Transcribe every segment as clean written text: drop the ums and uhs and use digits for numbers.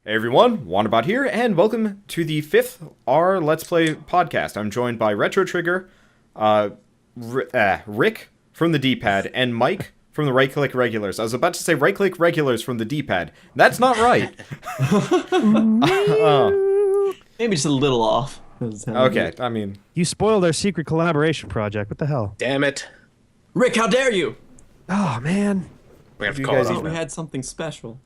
Hey everyone, Wanderbot here, and welcome to the 5th R Let's Play podcast. I'm joined by RetroTrigger, Rick from the D-pad, and Mike from the right-click regulars. I was about to say right-click regulars from the D-pad. That's not right. Maybe just a little off. Okay, I mean... You spoiled our secret collaboration project. What the hell? Damn it. Rick, how dare you? Oh, man. We have to You call guys it I off thought we now. had something special.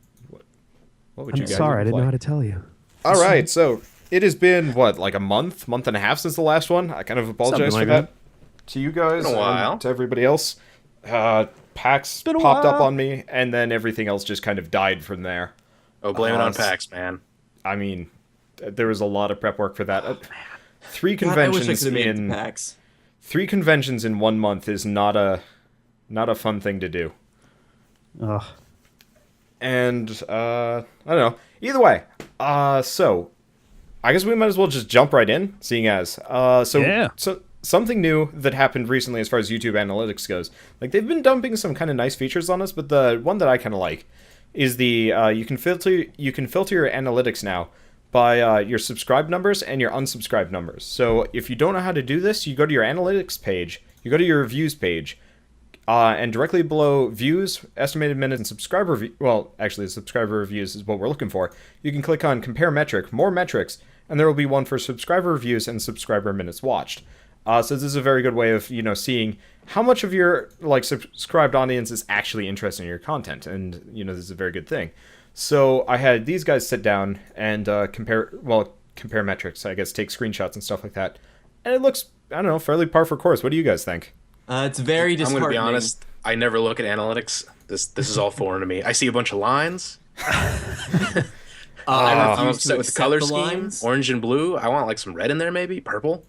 What would you I'm guys sorry, I even didn't know play? how to tell you. Alright, so it has been, what, like a month and a half since the last one? I kind of apologize Something for like that. To you guys Been a while. and to everybody else. PAX Been a popped up while. on me, and then everything else just kind of died from there. Oh, blame it on s- PAX, man. I mean, there was a lot of prep work for that. Three God, I wish I conventions could have made it to in PAX. 3 conventions in 1 month is not a fun thing to do. Ugh. And I don't know. Either way, so I guess we might as well just jump right in, seeing as Yeah. so something new that happened recently as far as YouTube analytics goes. Like they've been dumping some kind of nice features on us, but the one that I kind of like is the you can filter your analytics now by your subscribe numbers and your unsubscribe numbers. So if you don't know how to do this, you go to your analytics page, you go to your reviews page, and directly below views, estimated minutes, and subscriber well, actually, the subscriber reviews is what we're looking for. You can click on compare metric, more metrics, and there will be one for subscriber reviews and subscriber minutes watched. So this is a very good way of seeing how much of your subscribed audience is actually interested in your content, and this is a very good thing. So I had these guys sit down and compare metrics. I guess take screenshots and stuff like that, and it looks, I don't know, fairly par for course. What do you guys think? It's very I'm disheartening. going to be honest. I never look at analytics. This is all foreign to me. I see a bunch of lines. I'm upset with the color scheme. Lines. Orange and blue. I want like some red in there, maybe purple.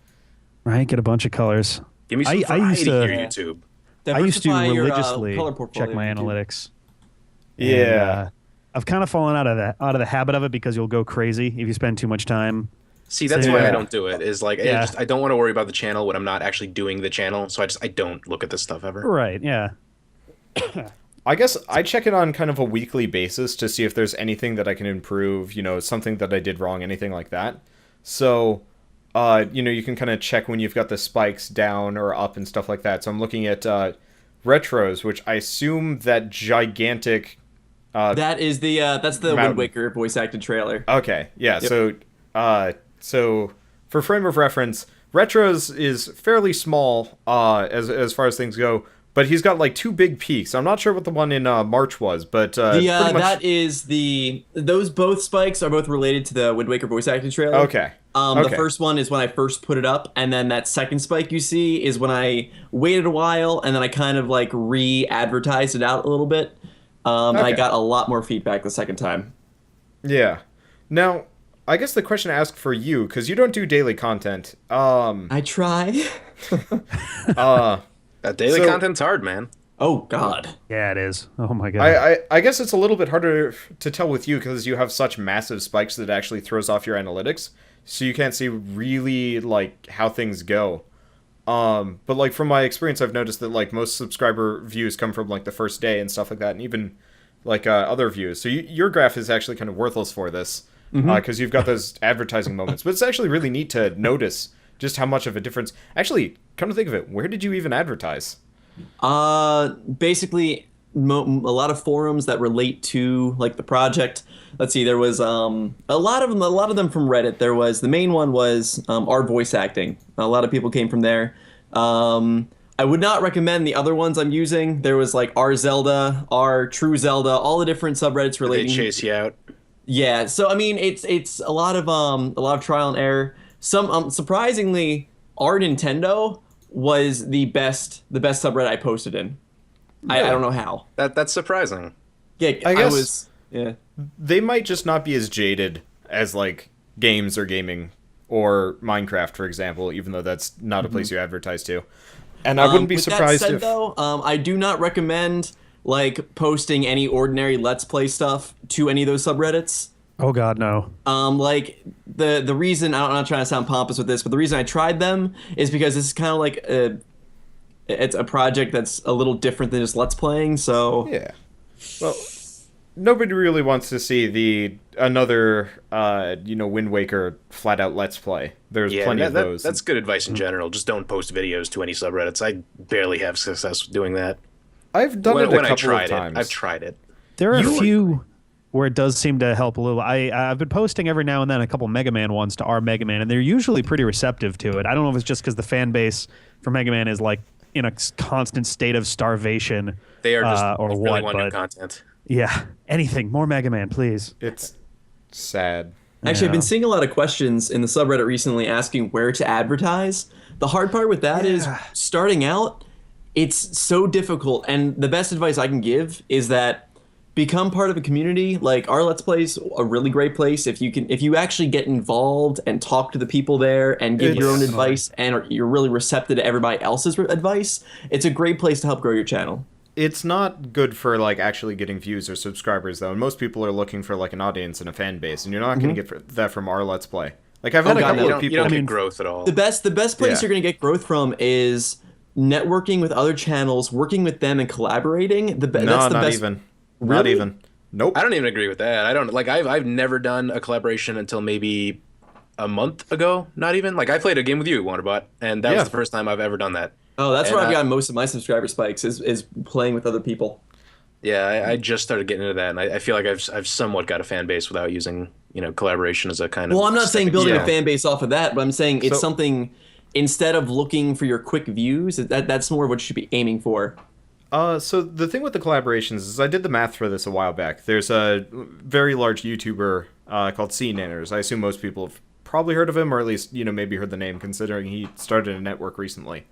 Right, get a bunch of colors. Give me some I used variety to- here, Yeah. YouTube. I used to Diversify your, religiously color portfolio, check my dude. analytics. Yeah. And, I've kind of fallen out of the habit of it because you'll go crazy if you spend too much time. See, that's So, why yeah. I don't do it. Is like Yeah. I don't want to worry about the channel when I'm not actually doing the channel. So I don't look at this stuff ever. Right, yeah. I guess I check it on kind of a weekly basis to see if there's anything that I can improve, something that I did wrong, anything like that. So, you can kind of check when you've got the spikes down or up and stuff like that. So I'm looking at retros, which I assume that gigantic... That is the that's the Mountain. Wind Waker voice acted trailer. Okay, yeah, so for frame of reference, retros is fairly small as far as things go, but he's got like 2 big peaks. I'm not sure what the one in March was, but pretty much... That is those both spikes are both related to the Wind Waker voice acted trailer. Okay. The Okay. first one is when I first put it up, and then that second spike you see is when I waited a while, and then I kind of like re-advertised it out a little bit. And I Okay. got a lot more feedback the second time. Yeah. Now, I guess the question to ask for you, because you don't do daily content. I try. Daily So- content's hard, man. Oh God. Yeah, it is. Oh my god. I guess it's a little bit harder to tell with you because you have such massive spikes that it actually throws off your analytics, so you can't see really like how things go. But like from my experience, I've noticed that like most subscriber views come from like the first day and stuff like that, and even like other views. So your graph is actually kind of worthless for this because you've got those advertising moments. But it's actually really neat to notice just how much of a difference. Actually, come to think of it, where did you even advertise? Basically, a lot of forums that relate to like the project. Let's see, there was a lot of them from Reddit. There was the main one was our voice acting. A lot of people came from there. I would not recommend the other ones I'm using. There was like our Zelda, our True Zelda, all the different subreddits They relating. chase you out. Yeah, so I mean, it's a lot of trial and error. Some surprisingly, our Nintendo was the best subreddit I posted in. I don't know how. That's surprising. Yeah, I I guess- was. Yeah. They might just not be as jaded as like games or gaming or Minecraft, for example, even though that's not a place you advertise to. And I wouldn't be With surprised that said, if though, I do not recommend like posting any ordinary Let's Play stuff to any of those subreddits. Oh god, no. Like the reason I'm not trying to sound pompous with this, but the reason I tried them is because this is kind of like it's a project that's a little different than just Let's Playing. So yeah. Well, nobody really wants to see another Wind Waker flat out Let's Play. There's plenty of those. That's good advice in general. Just don't post videos to any subreddits. I barely have success doing that. I've done it a couple of times. I've tried it. There are a few where it does seem to help a little. I've been posting every now and then a couple Mega Man ones to our Mega Man, and they're usually pretty receptive to it. I don't know if it's just because the fan base for Mega Man is like in a constant state of starvation. They are just or really what, want new but content. yeah, anything more Mega Man, please. It's sad. Actually, I've been Yeah. seeing a lot of questions in the subreddit recently asking where to advertise. The hard part with that is starting out, it's so difficult. And the best advice I can give is that become part of a community. Like our Let's Play's a really great place. If you actually get involved and talk to the people there and give your own advice and you're really receptive to everybody else's advice, it's a great place to help grow your channel. It's not good for like actually getting views or subscribers though, and most people are looking for like an audience and a fan base, and you're not going to get that from our Let's Play. Like I've had a couple of people. You don't get growth at all. The best place you're going to get growth from is networking with other channels, working with them, and collaborating. That's the not best. even. Really? Not even. Nope. I don't even agree with that. I don't like. I've never done a collaboration until maybe a month ago. Not even. Like I played a game with you, Wanderbot, and that was the first time I've ever done that. Oh, that's And, where I've gotten most of my subscriber spikes is playing with other people. Yeah, I just started getting into that, and I feel like I've somewhat got a fan base without using collaboration as a kind of. Well, I'm not saying building Yeah. a fan base off of that, but I'm saying it's something instead of looking for your quick views, that's more what you should be aiming for. So the thing with the collaborations is I did the math for this a while back. There's a very large YouTuber called C Nanners. I assume most people have probably heard of him, or at least maybe heard the name, considering he started a network recently.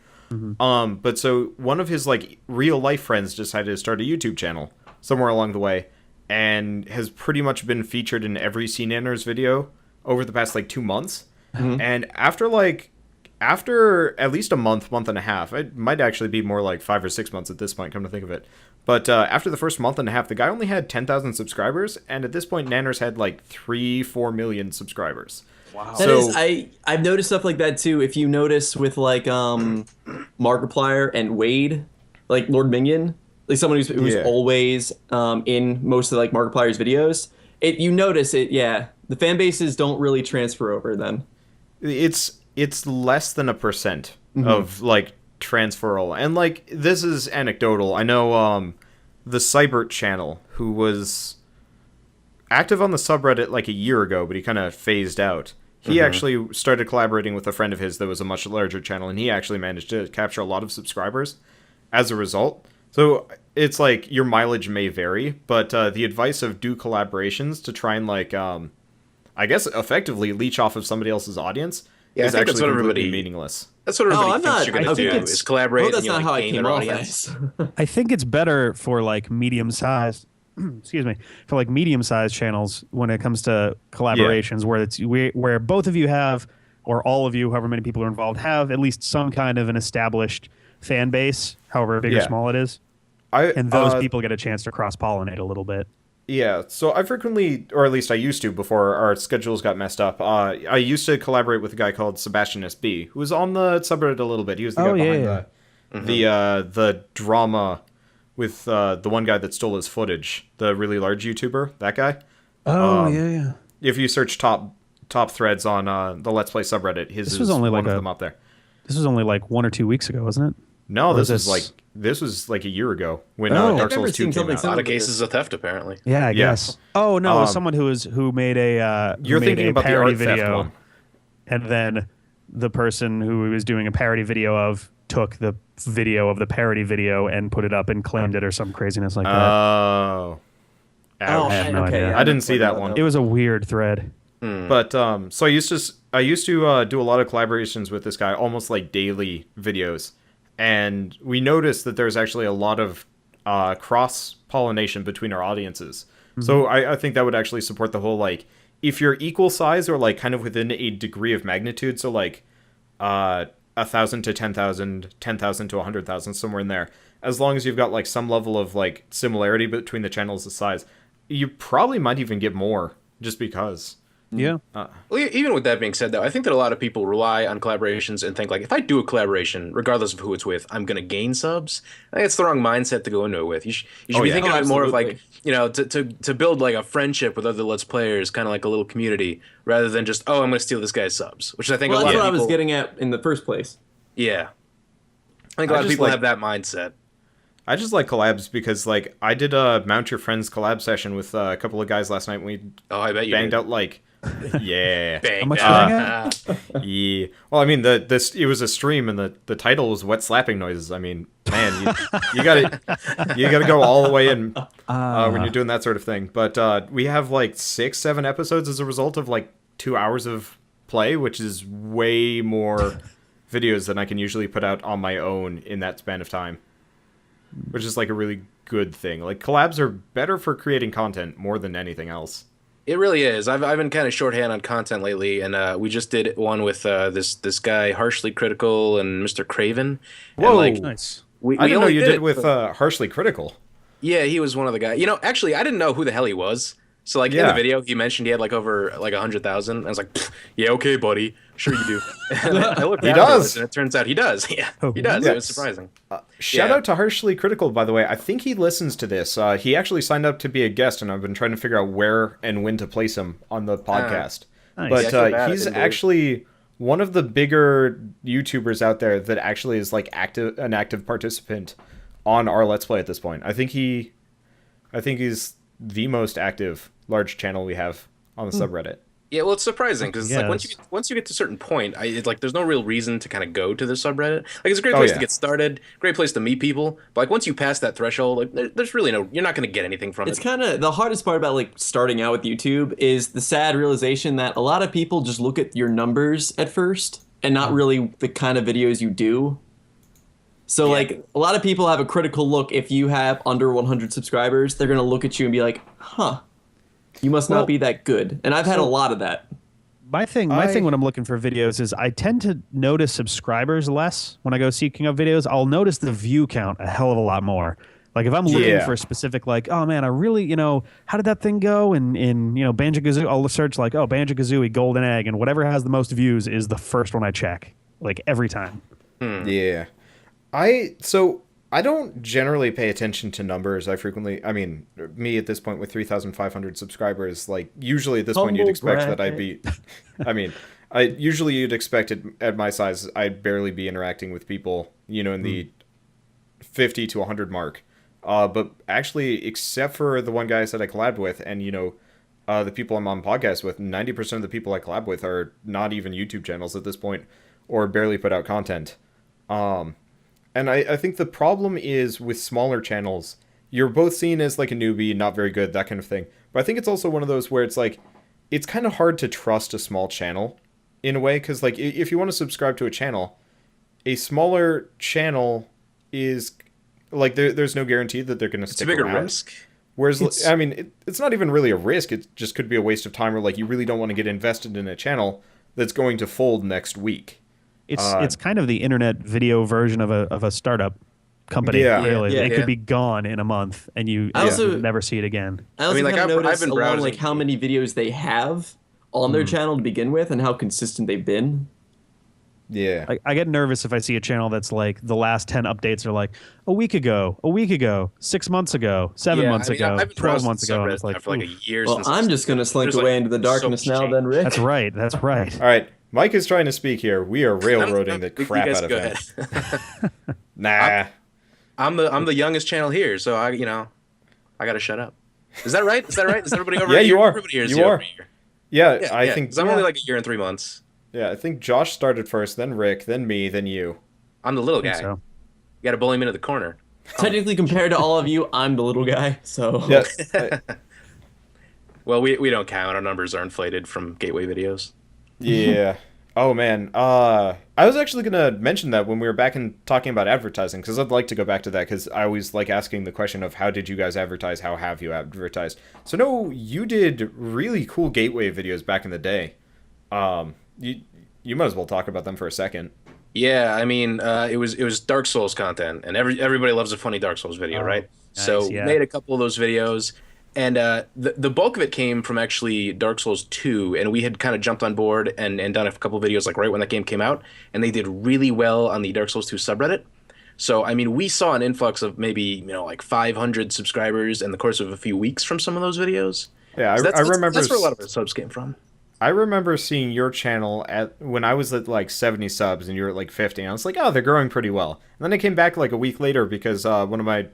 But so one of his like real life friends decided to start a YouTube channel somewhere along the way, and has pretty much been featured in every C Nanners video over the past like 2 months. And after at least a month and a half, it might actually be more like 5 or 6 months at this point, come to think of it. But after the first month and a half, the guy only had 10,000 subscribers, and at this point, Nanners had like 3-4 million subscribers. Wow. So, I've noticed stuff like that too. If you notice with like Markiplier and Wade, like Lord Minion, like someone who's always in most of like Markiplier's videos, you notice it. Yeah, the fan bases don't really transfer over then. It's less than 1% of like transferal, and like this is anecdotal. I know the Cybert channel, who was active on the subreddit like a year ago, but he kind of phased out. He actually started collaborating with a friend of his that was a much larger channel, and he actually managed to capture a lot of subscribers as a result. So it's like your mileage may vary, but the advice of do collaborations to try and like I guess effectively leach off of somebody else's audience is actually completely meaningless. That's what everybody thinks you're going to do is collaborate. That's not how I came off audience. I think it's better for like medium-sized, excuse me, for like medium-sized channels when it comes to collaborations, where both of you have, or all of you, however many people are involved, have at least some kind of an established fan base, however big or small it is, and those people get a chance to cross-pollinate a little bit. Yeah, so I frequently, or at least I used to before our schedules got messed up, I used to collaborate with a guy called Sebastian SB, who was on the subreddit a little bit. He was the guy behind the drama with the one guy that stole his footage, the really large YouTuber, that guy. If you search top threads on the Let's Play subreddit, his is one of them up there. This was only like 1 or 2 weeks ago, wasn't it? No, this was like a year ago when Dark Souls 2 came out. A lot of cases of theft, apparently. Yeah, I guess. Oh no, it was someone who made a you're thinking about the art theft one, and then the person who was doing a parody video of took the video of the parody video and put it up and claimed it or some craziness like that. Oh, ouch. I have no idea. I didn't see that one. It was a weird thread. But so I used to do a lot of collaborations with this guy, almost like daily videos. And we noticed that there's actually a lot of cross-pollination between our audiences. So I think that would actually support the whole, like, if you're equal size or, like, kind of within a degree of magnitude, so, like, 1,000 to 10,000, 10,000 to 100,000, somewhere in there, as long as you've got, like, some level of, like, similarity between the channels' size, you probably might even get more, just because. Yeah. Well, even with that being said, though, I think that a lot of people rely on collaborations and think like, if I do a collaboration, regardless of who it's with, I'm gonna gain subs. I think it's the wrong mindset to go into it with. You should be thinking of it more of like, to build like a friendship with other Let's Players, kind of like a little community, rather than just, oh, I'm gonna steal this guy's subs, which I think a lot of people. That's what I was getting at in the first place. Yeah, I think a lot of people have that mindset. I just like collabs because, like, I did a Mount Your Friends collab session with a couple of guys last night. And we I bet you banged out like, yeah, How much bang yeah. Well, I mean, it was a stream, and the title was "Wet Slapping Noises." I mean, man, you gotta go all the way in when you're doing that sort of thing. But we have like 6-7 episodes as a result of like 2 hours of play, which is way more videos than I can usually put out on my own in that span of time. Which is like a really good thing. Like collabs are better for creating content more than anything else. It really is. I've been kind of shorthand on content lately, and we just did one with this guy Harshly Critical and Mr. Craven. Whoa, and, like, Nice. I didn't know you did it with Harshly Critical. Yeah, he was one of the guys. Actually, I didn't know who the hell he was. So like in the video, he mentioned he had like over like 100,000. I was like, yeah, okay, buddy, sure you do. I looked he does, and it turns out he does. Yeah, he does. Yes. It was surprising. Shout out to Harshly Critical, by the way. I think he listens to this. He actually signed up to be a guest, and I've been trying to figure out where and when to place him on the podcast. Nice. But he's actually one of the bigger YouTubers out there that actually is like an active participant on our Let's Play at this point. I think he's the most active large channel we have on the subreddit. Yeah, well, it's surprising because it's like once you get to a certain point, it's like there's no real reason to kind of go to the subreddit. Like it's a great place to get started, great place to meet people. But like once you pass that threshold, like there's really you're not going to get anything from it. It's kind of the hardest part about like starting out with YouTube is the sad realization that a lot of people just look at your numbers at first and not really the kind of videos you do. So like a lot of people have a critical look. If you have under 100 subscribers, they're going to look at you and be like, huh. You must not be that good. And I've had a lot of that. My thing when I'm looking for videos is I tend to notice subscribers less when I go seeking out videos. I'll notice the view count a hell of a lot more. Like if I'm looking for a specific, like, oh man, I really, how did that thing go in Banjo-Kazooie? I'll search like, oh, Banjo-Kazooie Golden Egg, and whatever has the most views is the first one I check, like every time. Yeah. I don't generally pay attention to numbers. Me at this point with 3,500 subscribers, like usually at this point you'd expect that I'd be, you'd expect it at my size, I'd barely be interacting with people, in the 50 to 100 mark. But actually, except for the one guy I said I collabed with and, the people I'm on podcasts with, 90% of the people I collab with are not even YouTube channels at this point or barely put out content. And I think the problem is with smaller channels, you're both seen as like a newbie, not very good, that kind of thing. But I think it's also one of those where it's like, it's kind of hard to trust a small channel in a way. Because like if you want to subscribe to a channel, a smaller channel is like, there's no guarantee that they're going to stick around. It's a bigger risk. Whereas, it's not even really a risk. It just could be a waste of time or like you really don't want to get invested in a channel that's going to fold next week. It's kind of the internet video version of a startup company. Really, it could be gone in a month, and you never see it again. I also noticed I've been browsing like how many videos they have on their channel to begin with, and how consistent they've been. Yeah, I get nervous if I see a channel that's like the last 10 updates are like a week ago, 6 months ago, 7 months ago, 12 months ago. It's like, for like a year. Well, I'm just gonna slink away into the darkness now, then, Rick. That's right. All right. Mike is trying to speak here. We are railroading the crap out of him. Nah. I'm the youngest channel here, so I gotta shut up. Is that right? Is everybody over? Yeah, you are. Everybody here is you are. Yeah, I think. 'cause I'm only like a year and 3 months. Yeah, I think Josh started first, then Rick, then me, then you. I'm the little guy. So. You gotta bully him into the corner. Technically, compared to all of you, I'm the little guy. So. Yeah. Well, we don't count. Our numbers are inflated from gateway videos. Yeah. Oh man. I was actually gonna mention that when we were back in talking about advertising, because I'd like to go back to that, because I always like asking the question of how did you guys advertise? How have you advertised? So no, you did really cool gateway videos back in the day. You might as well talk about them for a second. Yeah, I mean, it was Dark Souls content, and everybody loves a funny Dark Souls video, right? Nice, so made a couple of those videos. And the bulk of it came from actually Dark Souls 2, and we had kind of jumped on board and done a couple videos like right when that game came out, and they did really well on the Dark Souls 2 subreddit. So, I mean, we saw an influx of maybe, like 500 subscribers in the course of a few weeks from some of those videos. Yeah, So I remember. That's where a lot of our subs came from. I remember seeing your channel when I was at like 70 subs and you were at like 50. And I was like, oh, they're growing pretty well. And then I came back like a week later because one of my,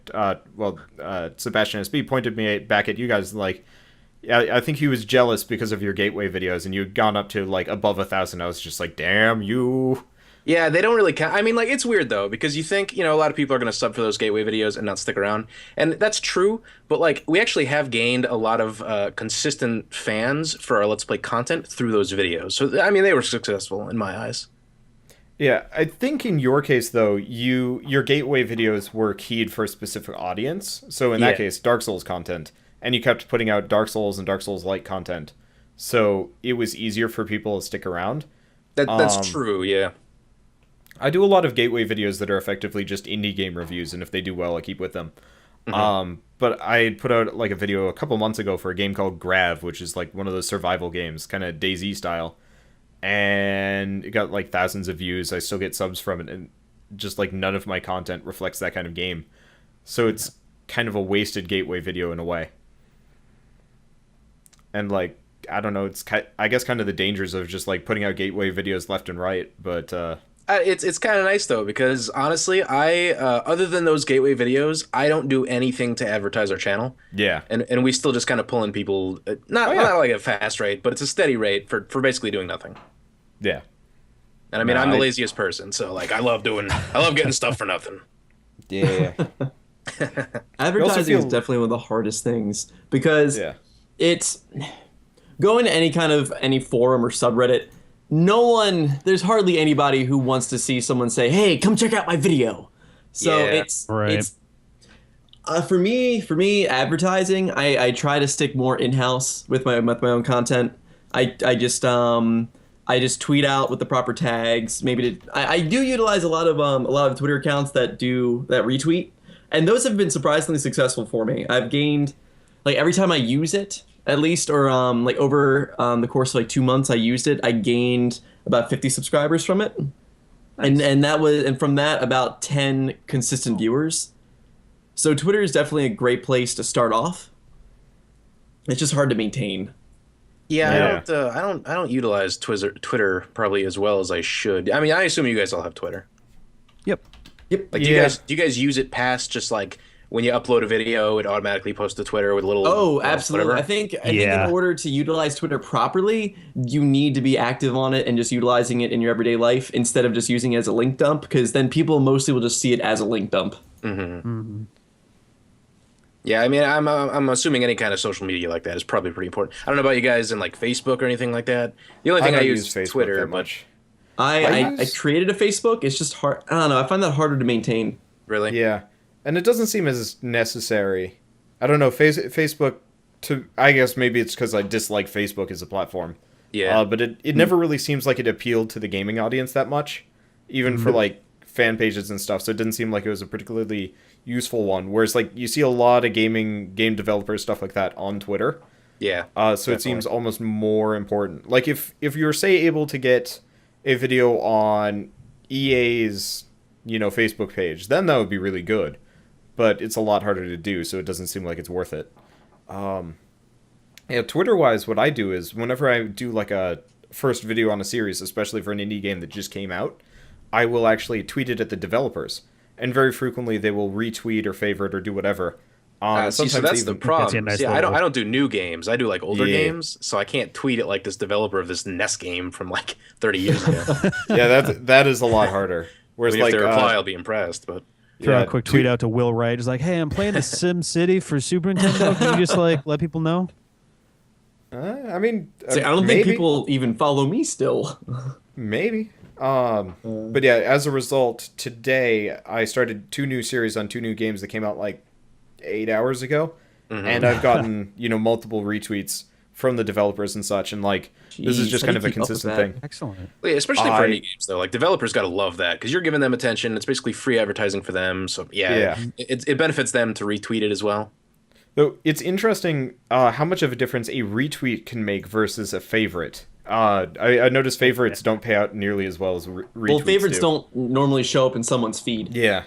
Sebastian SB pointed me back at you guys like, I think he was jealous because of your gateway videos and you'd gone up to like above 1,000. I was just like, damn you. Yeah, they don't really count. I mean, like, it's weird, though, because you think, a lot of people are going to sub for those gateway videos and not stick around. And that's true, but, like, we actually have gained a lot of consistent fans for our Let's Play content through those videos. So, I mean, they were successful in my eyes. Yeah, I think in your case, though, your gateway videos were keyed for a specific audience. So, in that case, Dark Souls content. And you kept putting out Dark Souls and Dark Souls-like content. So, it was easier for people to stick around. That's true, yeah. I do a lot of gateway videos that are effectively just indie game reviews, and if they do well, I keep with them. Mm-hmm. But I put out like a video a couple months ago for a game called Grav, which is like one of those survival games, kind of DayZ style, and it got like thousands of views. I still get subs from it, and just like none of my content reflects that kind of game. So it's kind of a wasted gateway video in a way. And like, I don't know, it's I guess kind of the dangers of just like putting out gateway videos left and right, but it's kind of nice though, because honestly, I other than those gateway videos, I don't do anything to advertise our channel. Yeah, and we still just kind of pull in people, not like a fast rate, but it's a steady rate for basically doing nothing. Yeah, and I mean, I'm the laziest person, so like I love getting stuff for nothing. Yeah. Advertising is definitely one of the hardest things because it's going to any forum or subreddit. There's hardly anybody who wants to see someone say, "Hey, come check out my video." So it's for me advertising. I try to stick more in-house with my own content. I just tweet out with the proper tags. I do utilize a lot of Twitter accounts that retweet, and those have been surprisingly successful for me. I've gained like every time I use it. At least, or like over the course of like 2 months, I used it. I gained about 50 subscribers from it, nice. and from that about 10 consistent viewers. So Twitter is definitely a great place to start off. It's just hard to maintain. Yeah. I don't utilize Twitter probably as well as I should. I mean, I assume you guys all have Twitter. Yep. Like, do you guys use it past just like, when you upload a video, it automatically posts to Twitter with a little... Oh, absolutely. I think in order to utilize Twitter properly, you need to be active on it and just utilizing it in your everyday life instead of just using it as a link dump, because then people mostly will just see it as a link dump. Mm-hmm. Mm-hmm. Yeah, I mean, I'm assuming any kind of social media like that is probably pretty important. I don't know about you guys in like Facebook or anything like that. The only thing I use is Twitter. That much. I created a Facebook. It's just hard. I don't know. I find that harder to maintain. Really? Yeah. And it doesn't seem as necessary. I don't know, Facebook, I guess maybe it's because I dislike Facebook as a platform. Yeah. But it never really seems like it appealed to the gaming audience that much, even for like fan pages and stuff. So it didn't seem like it was a particularly useful one. Whereas like you see a lot of game developers, stuff like that on Twitter. Yeah. So definitely. It seems almost more important. Like if you're, say, able to get a video on EA's, Facebook page, then that would be really good. But it's a lot harder to do, so it doesn't seem like it's worth it. Twitter-wise, what I do is whenever I do like a first video on a series, especially for an indie game that just came out, I will actually tweet it at the developers. And very frequently they will retweet or favorite or do whatever. So that's the problem. I don't do new games. I do like older games, so I can't tweet at like this developer of this NES game from like 30 years ago. Yeah, that is a lot harder. Whereas if they reply, I'll be impressed, but... Throw a quick tweet out to Will Wright. It's like, hey, I'm playing the Sim City for Super Nintendo. Can you just like let people know? I mean, I don't think people even follow me still. Maybe. But yeah, as a result, today I started 2 new series on 2 new games that came out like 8 hours ago, and I've gotten multiple retweets from the developers and such, and like this is just kind of a consistent thing. Excellent. Yeah, especially for indie games though. Like developers got to love that because you're giving them attention. It's basically free advertising for them. So it benefits them to retweet it as well. Though it's interesting how much of a difference a retweet can make versus a favorite. I noticed favorites don't pay out nearly as well as retweets. Well, favorites do. don't normally show up in someone's feed. Yeah.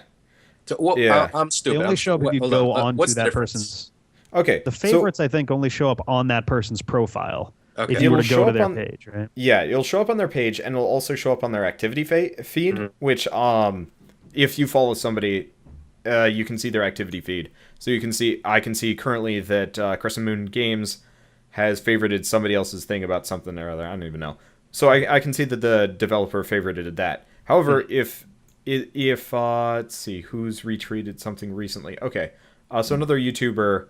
So, well, Yeah. I'm stupid. They only show up if you Hold go on. on What's to the that difference? person's. Okay. The favorites, I think, only show up on that person's profile. Okay. If you were to It'll go show to up their on- page, right? Yeah, it'll show up on their page, and it'll also show up on their activity feed, which, if you follow somebody, you can see their activity feed. So I can see currently that Crescent Moon Games has favorited somebody else's thing about something or other. I don't even know. So I can see that the developer favorited that. However, if let's see, who's retweeted something recently? Okay, so another YouTuber,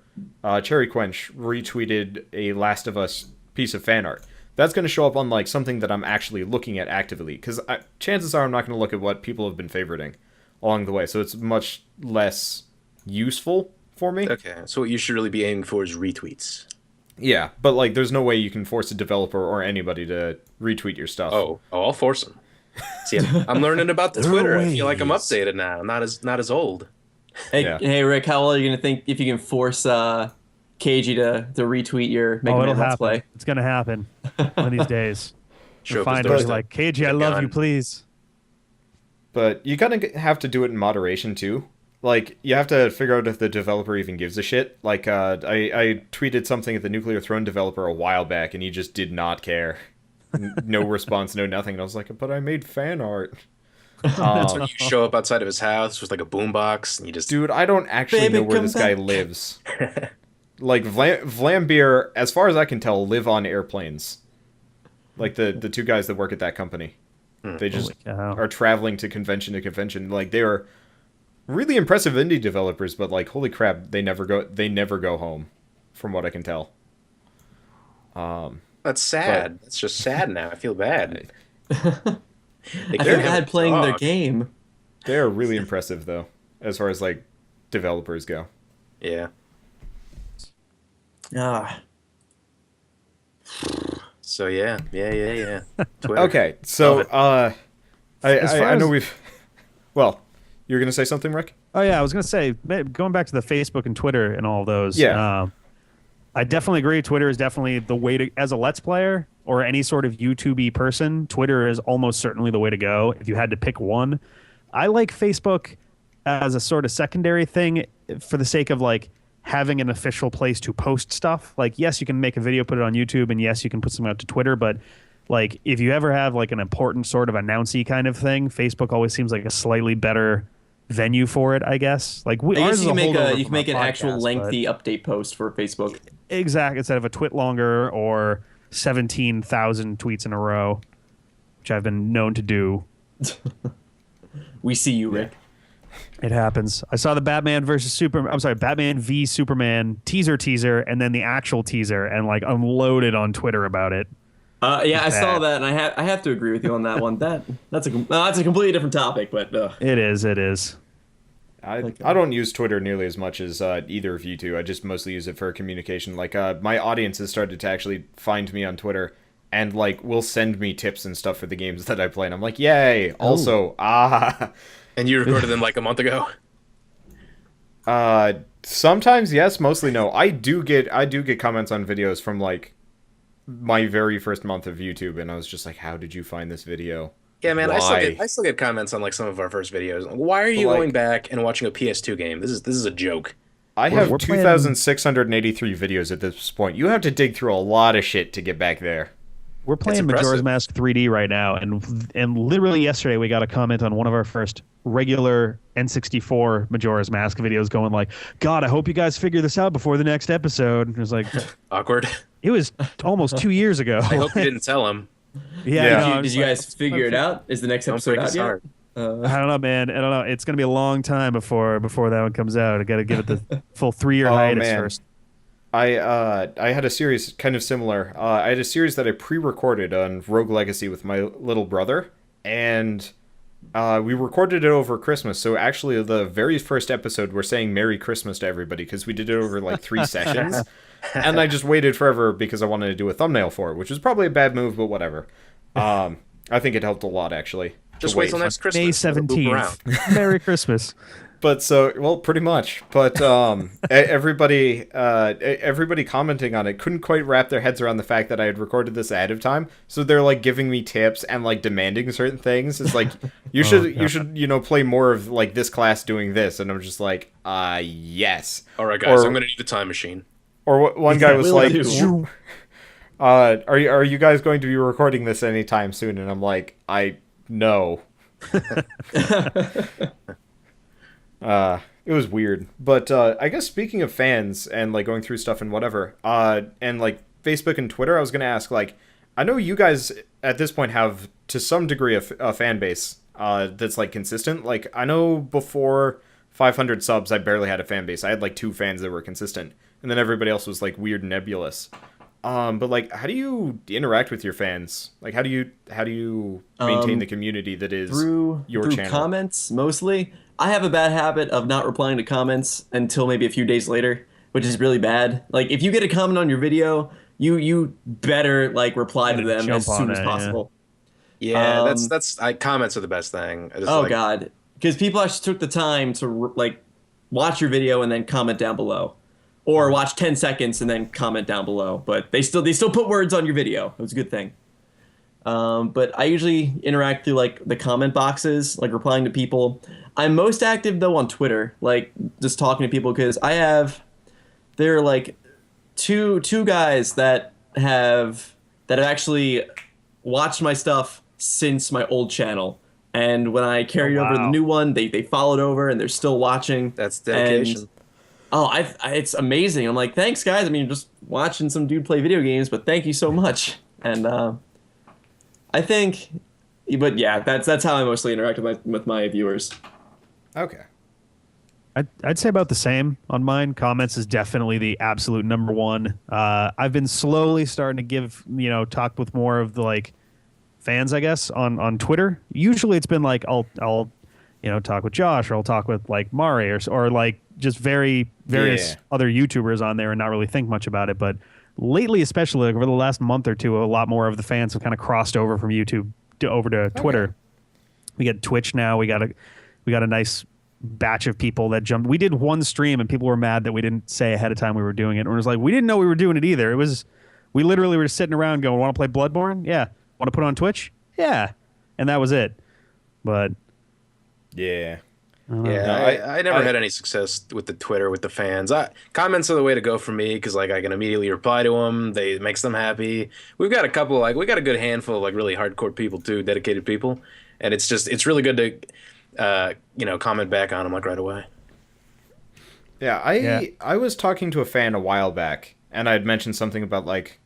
Cherry Quench, retweeted a Last of Us piece of fan art. That's going to show up on like something that I'm actually looking at actively, because chances are I'm not going to look at what people have been favoriting along the way, so it's much less useful for me. Okay, so what you should really be aiming for is retweets. Yeah, but like there's no way you can force a developer or anybody to retweet your stuff. Oh, I'll force them. See, I'm learning about the Twitter. I feel like I'm updated now. I'm not as old. Hey, Yeah. hey, Rick, how well are you gonna think if you can force KG to retweet your Mega it'll Man Let's happen. Play? It's gonna happen one of these days. Show up his Finally, doorstep. like KG, I The love gun. you, please. But you kind of have to do it in moderation too. Like you have to figure out if the developer even gives a shit. Like I tweeted something at the Nuclear Throne developer a while back, and he just did not care. No response, no nothing. And I was like, but I made fan art. So you show up outside of his house with like a boombox, and you just Dude, I don't actually Baby, know where come this guy back. lives. Like Vlambeer, as far as I can tell, live on airplanes. Like the two guys that work at that company. They just Holy cow. are traveling to convention. Like they are really impressive indie developers, but like holy crap, they never go home, from what I can tell. That's sad. That's just sad now. I feel bad. They I can't feel have bad a playing their dog. game. They are really impressive though, as far as like developers go. Yeah. Ah, So yeah. Twitter. Okay, so Love I know as- we've. Well, you were gonna say something, Rick? Oh yeah, I was gonna say, going back to the Facebook and Twitter and all those. Yeah. I definitely agree. Twitter is definitely the way to, as a Let's Player or any sort of YouTube-y person, Twitter is almost certainly the way to go if you had to pick one. I like Facebook as a sort of secondary thing for the sake of like having an official place to post stuff. Like, yes, you can make a video, put it on YouTube, and yes, you can put something out to Twitter, but like if you ever have like an important sort of announcy kind of thing, Facebook always seems like a slightly better venue for it, I guess. Like I ours guess is you can make holdover you from can make our an actual podcast, lengthy update post for Facebook. but- exact instead of a twit longer or 17,000 tweets in a row, which I've been known to do. We see you, Rick. It happens. I saw the Batman v Superman teaser, and then the actual teaser, and like unloaded on Twitter about it. Yeah, I saw Bad. that, and I have to agree with you on that one. That's a completely different topic, but It is. I don't use Twitter nearly as much as either of you two. I just mostly use it for communication. Like my audience has started to actually find me on Twitter and like will send me tips and stuff for the games that I play. And I'm like, yay! Also, And you recorded them like a month ago. sometimes yes, mostly no. I do get comments on videos from like my very first month of YouTube, and I was just like, how did you find this video? Yeah, man, I Why? still get comments on like some of our first videos. Why are you Like- going back and watching a PS2 game? This is a joke. I have we're playing- 2,683 videos at this point. You have to dig through a lot of shit to get back there. We're playing Majora's impressive. Mask 3D right now, and literally yesterday we got a comment on one of our first regular N64 Majora's Mask videos going like, God, I hope you guys figure this out before the next episode. And it was like, Awkward. it was almost 2 years ago. I hope you didn't tell him. Yeah. no, I'm did just you like, guys figure it out? Is the next Don't episode break out his yet? heart. I don't know, man. I don't know. It's gonna be a long time before that one comes out. I got to give it the full 3-year hiatus man. first. I had a series kind of similar. I had a series that I pre-recorded on Rogue Legacy with my little brother, and we recorded it over Christmas. So actually, the very first episode, we're saying Merry Christmas to everybody because we did it over like 3 sessions, and I just waited forever because I wanted to do a thumbnail for it, which was probably a bad move, but whatever. I think it helped a lot actually. to Just wait till next Christmas. May Let it boop around. 17th. Merry Christmas. But so, well, pretty much. But everybody commenting on it couldn't quite wrap their heads around the fact that I had recorded this ahead of time. So they're like giving me tips and like demanding certain things. It's like you should play more of like this class doing this, and I'm just like, yes. All right, guys, I'm gonna need the time machine. Or one guy was like, are you guys going to be recording this anytime soon? And I'm like, no. It was weird. But I guess speaking of fans and like going through stuff and whatever, and like Facebook and Twitter, I was gonna ask, like, I know you guys at this point have to some degree a fan base that's like consistent. Like, I know before 500 subs, I barely had a fan base. I had like 2 fans that were consistent, and then everybody else was like weird and nebulous. But like, how do you interact with your fans? Like, how do you maintain the community that is your channel? Through comments mostly. I have a bad habit of not replying to comments until maybe a few days later, which is really bad. Like, if you get a comment on your video, you better like reply to them as soon as possible. Yeah, that's comments are the best thing. God, because people actually took the time to like watch your video and then comment down below, or watch 10 seconds and then comment down below. But they still put words on your video. It was a good thing. But I usually interact through like the comment boxes, like replying to people. I'm most active though on Twitter, like just talking to people, because there are like two guys that have actually watched my stuff since my old channel, and when I carried over to the new one, they followed over and they're still watching. That's dedication. And, it's amazing. I'm like, thanks guys. I mean, just watching some dude play video games, but thank you so much. And I think, but yeah, that's how I mostly interact with my viewers. Okay. I'd say about the same on mine. Comments is definitely the absolute number one. I've been slowly starting to give, talk with more of the like fans, I guess, on Twitter. Usually it's been like I'll talk with Josh, or I'll talk with like Mari, or like just various other YouTubers on there and not really think much about it. But lately, especially like over the last month or two, a lot more of the fans have kind of crossed over from YouTube over to Twitter. Okay. We get Twitch now. We got a nice batch of people that jumped. We did one stream and people were mad that we didn't say ahead of time we were doing it. And it was like, we didn't know we were doing it either. We literally were sitting around going, want to play Bloodborne? Yeah. Want to put it on Twitch? Yeah. And that was it. But yeah. I never had any success with the Twitter with the fans. Comments are the way to go for me, because like I can immediately reply to them. It makes them happy. We've got a couple, like we got a good handful of like really hardcore people too, dedicated people, and it's really good to comment back on them like right away. Yeah, I was talking to a fan a while back, and I had mentioned something about like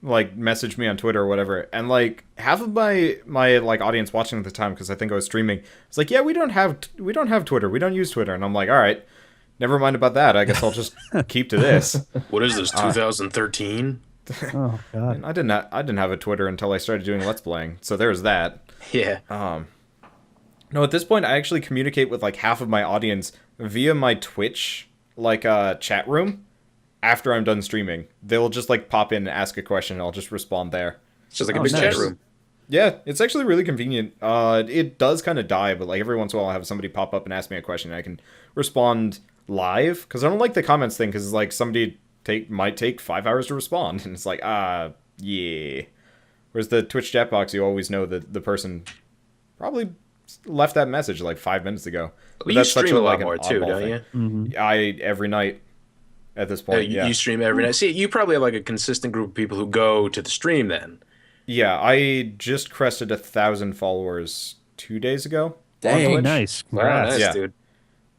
like message me on Twitter or whatever, and like half of my like audience watching at the time, because I think I was streaming, it's like, yeah, we don't have Twitter, we don't use Twitter, and I'm like, all right, never mind about that. I guess I'll just keep to this. What is this, 2013? Oh God, I didn't have a Twitter until I started doing Let's Playing, so there's that. Yeah. No, at this point, I actually communicate with like half of my audience via my Twitch like chat room. After I'm done streaming, they'll just like pop in and ask a question, and I'll just respond there. It's just like a big chat room. Yeah, it's actually really convenient. It does kind of die, but like every once in a while, I'll have somebody pop up and ask me a question, and I can respond live, because I don't like the comments thing, because like somebody might take 5 hours to respond, and it's like, yeah. Whereas the Twitch chat box, you always know that the person probably left that message like 5 minutes ago. But you stream a lot more too, don't you? Mm-hmm. Every night. At this point, you stream every night. See, you probably have like a consistent group of people who go to the stream then. Yeah, I just crested 1,000 followers 2 days ago. Dang, nice. Wow, nice, dude.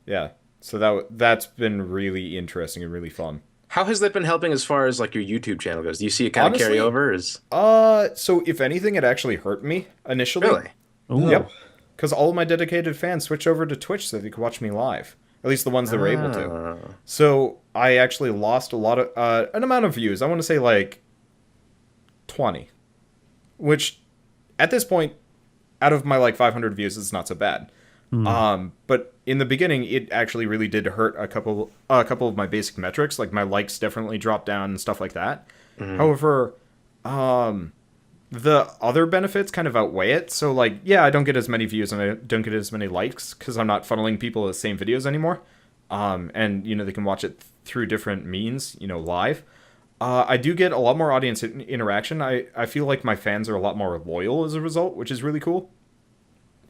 Yeah, so that's been really interesting and really fun. How has that been helping as far as like your YouTube channel goes? Do you see it kind of carry over? So if anything, it actually hurt me initially. Really? Ooh. Yep. Because all of my dedicated fans switched over to Twitch so they could watch me live. At least the ones that were able to. So I actually lost a lot of an amount of views. I want to say like 20, which at this point, out of my like 500 views, it's not so bad. But in the beginning, it actually really did hurt a couple of my basic metrics. Like my likes definitely dropped down and stuff like that. However, the other benefits kind of outweigh it. So, like, yeah, I don't get as many views and I don't get as many likes because I'm not funneling people the same videos anymore. And, you know, they can watch it through different means, you know, live. I do get a lot more audience interaction. I feel like my fans are a lot more loyal as a result, which is really cool.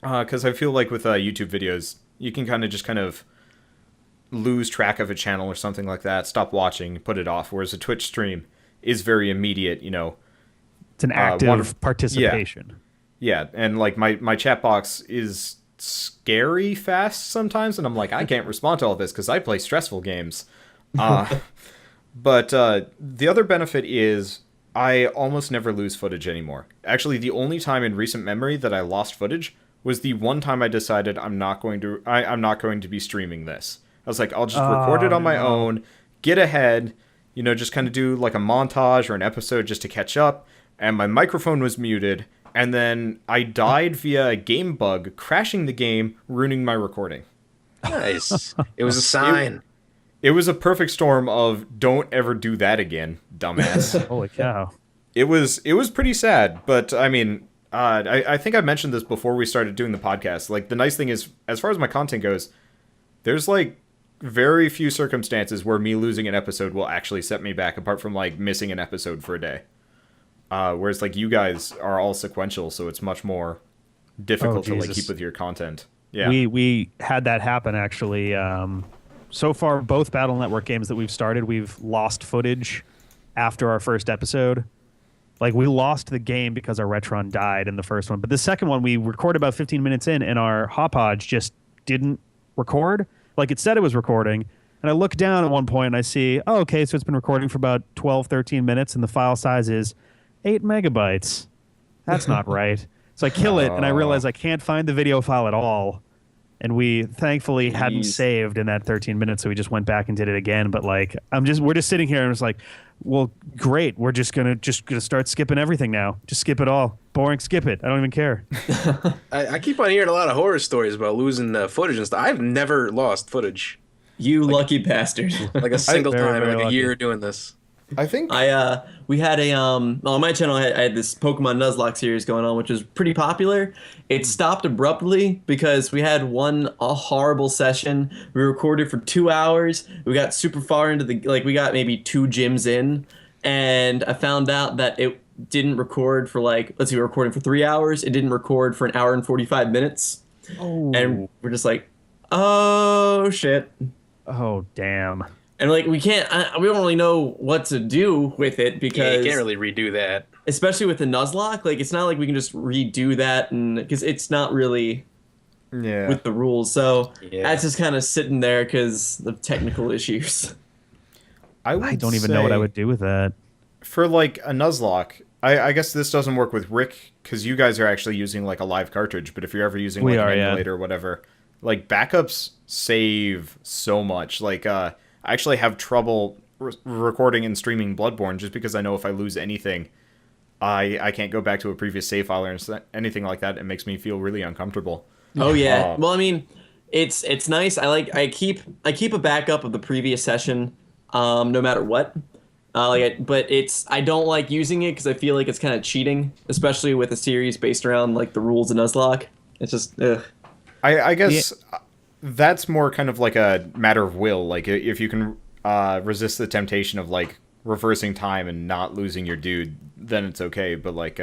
Because I feel like with YouTube videos, you can kind of lose track of a channel or something like that, stop watching, put it off. Whereas a Twitch stream is very immediate, you know. It's an active participation. Yeah, and like my chat box is scary fast sometimes, and I'm like, I can't respond to all this because I play stressful games. But the other benefit is I almost never lose footage anymore. Actually, the only time in recent memory that I lost footage was the one time I decided I'm not going to be streaming this. I was like, I'll just record it on my own, get ahead, you know, just kind of do like a montage or an episode just to catch up. And my microphone was muted, and then I died via a game bug, crashing the game, ruining my recording. Nice. It was a sign. It was a perfect storm of don't ever do that again, dumbass. Holy cow. It was pretty sad, but I mean, I think I mentioned this before we started doing the podcast. Like, the nice thing is, as far as my content goes, there's like very few circumstances where me losing an episode will actually set me back, apart from like missing an episode for a day. Whereas like you guys are all sequential, so it's much more difficult to like keep with your content. Yeah, we had that happen actually. So far, both Battle Network games that we've started, we've lost footage after our first episode. Like, we lost the game because our Retron died in the first one, but the second one we recorded about 15 minutes in, and our Hopodge just didn't record. Like, it said it was recording. And I look down at one point and I see, oh, okay, so it's been recording for about 12, 13 minutes, and the file size is 8 megabytes. That's not right. So I kill it, and I realize I can't find the video file at all. And we thankfully hadn't saved in that 13 minutes, so we just went back and did it again. But like, we're just sitting here and it's like, well, great. We're just gonna start skipping everything now. Just skip it all. Boring. Skip it. I don't even care. I keep on hearing a lot of horror stories about losing footage and stuff. I've never lost footage. You lucky bastard. Like a single time in like lucky. a year doing this. I think we had on my channel I had this Pokemon Nuzlocke series going on, which was pretty popular. It stopped abruptly because we had a horrible session. We recorded for 2 hours. We got super far into we got maybe 2 gyms in, and I found out that it didn't record for we were recording for 3 hours. It didn't record for 1 hour and 45 minutes. Oh. And we're just like, oh shit. Oh, damn. And like, we don't really know what to do with it because you can't really redo that. Especially with the Nuzlocke, like, it's not like we can just redo that, and because it's not really with the rules. So that's just kind of sitting there because of technical issues. I don't even know what I would do with that. For like a Nuzlocke, I guess this doesn't work with Rick because you guys are actually using like a live cartridge. But if you're ever using an emulator or whatever, like, backups save so much. Like, I actually have trouble recording and streaming Bloodborne just because I know if I lose anything, I can't go back to a previous save file or anything like that. It makes me feel really uncomfortable. Oh yeah. Well, I mean, it's nice. I keep a backup of the previous session, no matter what. But I don't like using it because I feel like it's kind of cheating, especially with a series based around like the rules of Nuzlocke. It's just ugh. I guess that's more kind of like a matter of will. Like, if you can resist the temptation of like reversing time and not losing your dude, then it's okay. But like,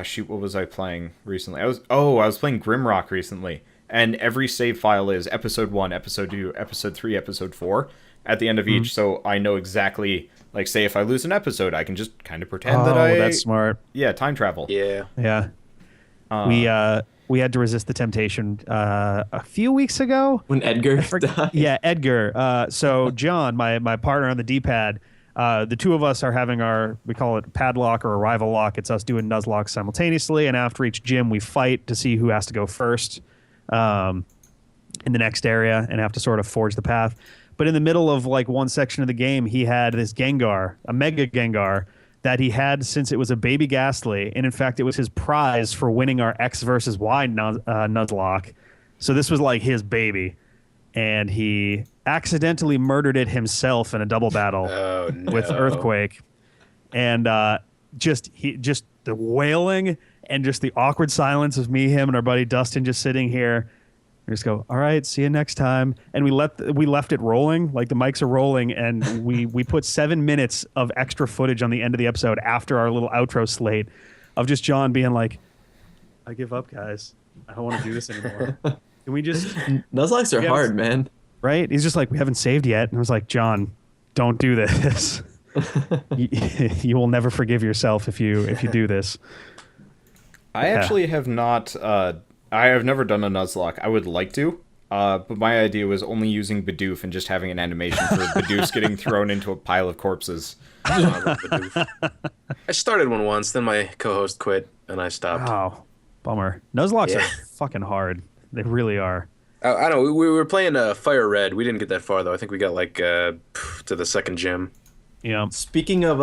shoot, what was I playing recently? I was playing Grimrock recently, and every save file is episode 1, episode 2, episode 3, episode 4 at the end of each. So I know exactly, like, say if I lose an episode, I can just kind of pretend that that's smart. Yeah, time travel. Yeah. We had to resist the temptation a few weeks ago. When Edgar died. Yeah, Edgar. So John, my partner on the D-pad, the two of us are having we call it padlock or arrival lock. It's us doing Nuzlocke simultaneously, and after each gym, we fight to see who has to go first in the next area and have to sort of forge the path. But in the middle of like one section of the game, he had this Gengar, a Mega Gengar, that he had since it was a baby Ghastly, and in fact, it was his prize for winning our X versus Y Nuzlocke. So this was like his baby, and he accidentally murdered it himself in a double battle with Earthquake. And just the wailing and just the awkward silence of me, him, and our buddy Dustin just sitting here. We just go, all right, see you next time. And we left it rolling, like the mics are rolling, and we put 7 minutes of extra footage on the end of the episode after our little outro slate of just John being like, I give up, guys. I don't want to do this anymore. Can we just... Nuzlocke are hard, man. Right? He's just like, we haven't saved yet. And I was like, John, don't do this. you will never forgive yourself if you do this. I actually have not... I have never done a Nuzlocke. I would like to, but my idea was only using Bidoof and just having an animation for Bidoofs getting thrown into a pile of corpses. I started one once, then my co-host quit, and I stopped. Oh, bummer. Nuzlocks are fucking hard. They really are. I don't know. We were playing Fire Red. We didn't get that far, though. I think we got, like, to the second gym. Yeah. Speaking of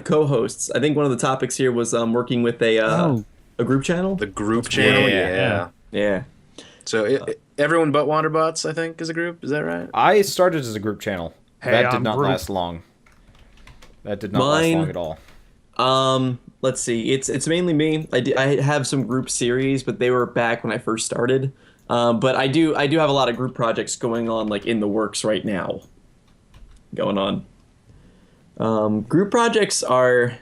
co-hosts, I think one of the topics here was working with a group channel? The group channel, yeah. So everyone but Wanderbots, I think, is a group. Is that right? I started as a group channel. Hey, that did not last long. That did not last long at all. Let's see. It's mainly me. I have some group series, but they were back when I first started. But I do have a lot of group projects going on, like in the works right now. Going on. Group projects are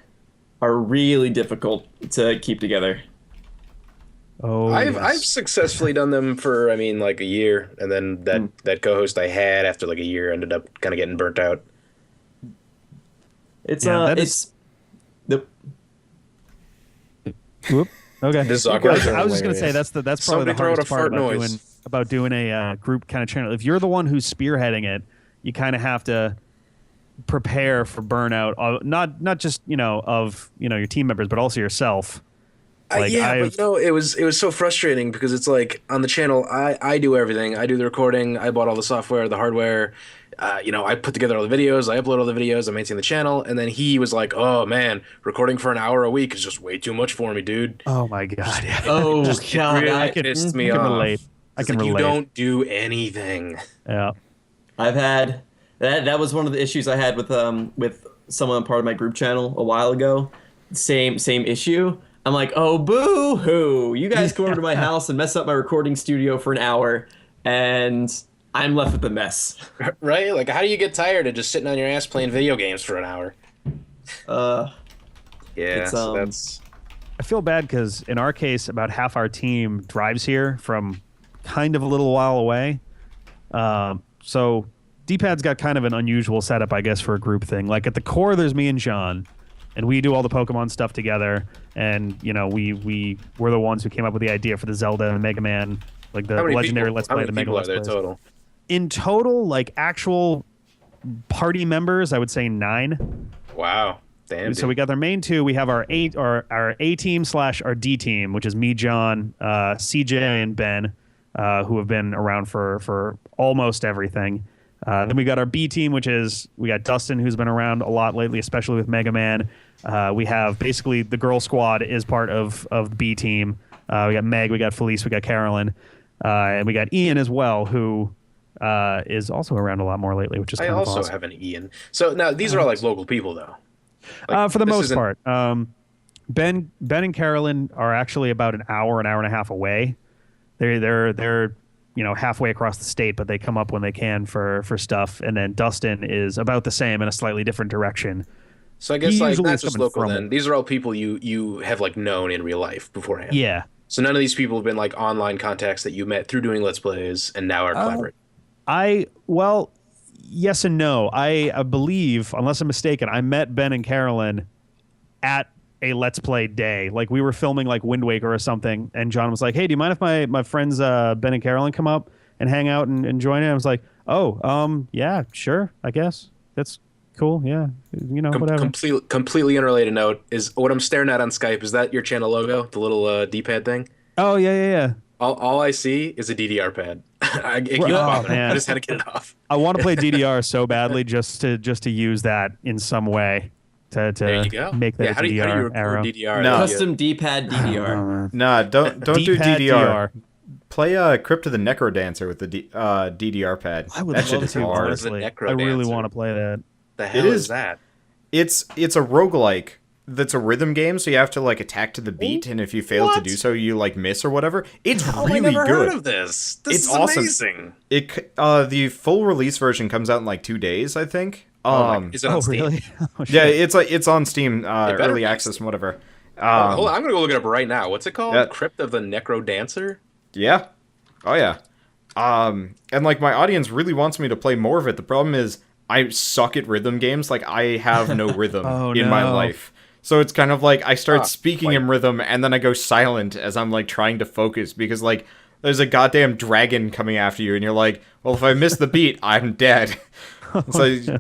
really difficult to keep together. Oh, I've successfully done them for like a year, and then that co-host I had after like a year ended up kind of getting burnt out. It's Whoop. Okay. This is awkward. I was just gonna say that's probably Somebody the hardest throw out a part fart about doing a group kind of channel. If you're the one who's spearheading it, you kind of have to prepare for burnout. Not just of your team members, but also yourself. But it was so frustrating because it's like on the channel I do everything. I do the recording. I bought all the software, the hardware. I put together all the videos. I upload all the videos. I maintain the channel. And then he was like, "Oh man, recording for an hour a week is just way too much for me, dude." Oh my god. Yeah. Oh god, really pissed me off. I can relate. You don't do anything. Yeah. I've had that was one of the issues I had with someone part of my group channel a while ago. Same issue. I'm like, oh, boo-hoo. You guys come over to my house and mess up my recording studio for an hour, and I'm left with a mess. Right? Like, how do you get tired of just sitting on your ass playing video games for an hour? Yeah, so that's... I feel bad because, in our case, about half our team drives here from kind of a little while away. So D-Pad's got kind of an unusual setup, I guess, for a group thing. Like, at the core, there's me and John. And we do all the Pokemon stuff together, and we're the ones who came up with the idea for the Zelda and Mega Man, like the legendary Let's Play, the Mega Let's Plays. Total? In total, like actual party members, I would say 9. Wow, damn. So we got our main 2. We have our A team / our D team, which is me, John, CJ, and Ben, who have been around for almost everything. Then we got our B team, which is we got Dustin, who's been around a lot lately, especially with Mega Man. We have basically the girl squad is part of the B team. We got Meg, we got Felice, we got Carolyn, and we got Ian as well, who is also around a lot more lately, which is kind of awesome. I also have an Ian. So now these are all like local people, though. For the most part, Ben and Carolyn are actually about an hour and a half away. They're halfway across the state, but they come up when they can for stuff. And then Dustin is about the same in a slightly different direction. So I guess like not just local then. These are all people you have like known in real life beforehand. Yeah. So none of these people have been like online contacts that you met through doing Let's Plays and now are collaborating. Well, yes and no. I believe, unless I'm mistaken, I met Ben and Carolyn at a Let's Play day. Like we were filming like Wind Waker or something, and John was like, "Hey, do you mind if my friends Ben and Carolyn come up and hang out and join in?" I was like, "Oh, yeah, sure, I guess that's cool. Yeah, whatever." Completely unrelated note is what I'm staring at on Skype. Is that your channel logo, the little D-pad thing? Oh yeah. All I see is a DDR pad. I just had to get it off. I want to play DDR so badly just to use that in some way. To make that how do you arrow. DDR? No. Custom D-pad DDR. Nah, don't do DDR. Play Crypt of the Necrodancer with the DDR pad. I would love to, honestly. I really want to play that. The hell is that? It's a roguelike that's a rhythm game, so you have to like attack to the beat, and if you fail to do so, you like miss or whatever. It's really I never good. heard of this. This It's is awesome. amazing. The full release version comes out in like 2 days, I think. Is it on Steam? really? Oh, Yeah, shit. it's on Steam, better early be. access and whatever. Hold on, I'm gonna go look it up right now. What's it called? Yeah. Crypt of the Necro Dancer? Yeah. Oh yeah. And like my audience really wants me to play more of it. The problem is I suck at rhythm games. Like I have no rhythm in my no. life. So it's kind of like I start speaking like- in rhythm and then I go silent as I'm like trying to focus because like there's a goddamn dragon coming after you and you're like, well, if I miss the beat, I'm dead. So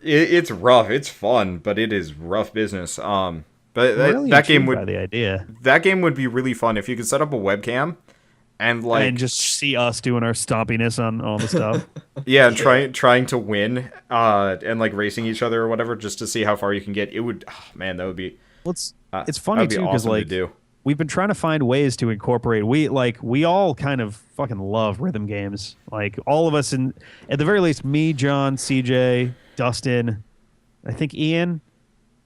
it's rough. It's fun, but it is rough business. But Really that game intrigued by would the idea. that game would be really fun if you could set up a webcam and like And just see us doing our stompiness on all the stuff. yeah, and trying to win and like racing each other or whatever just to see how far you can get. It would man, that would be Well, it's funny that'd be too because awesome to like do. we've been trying to find ways to incorporate. We all kind of fucking love rhythm games. Like all of us, in at the very least, me, John, CJ, Dustin, I think Ian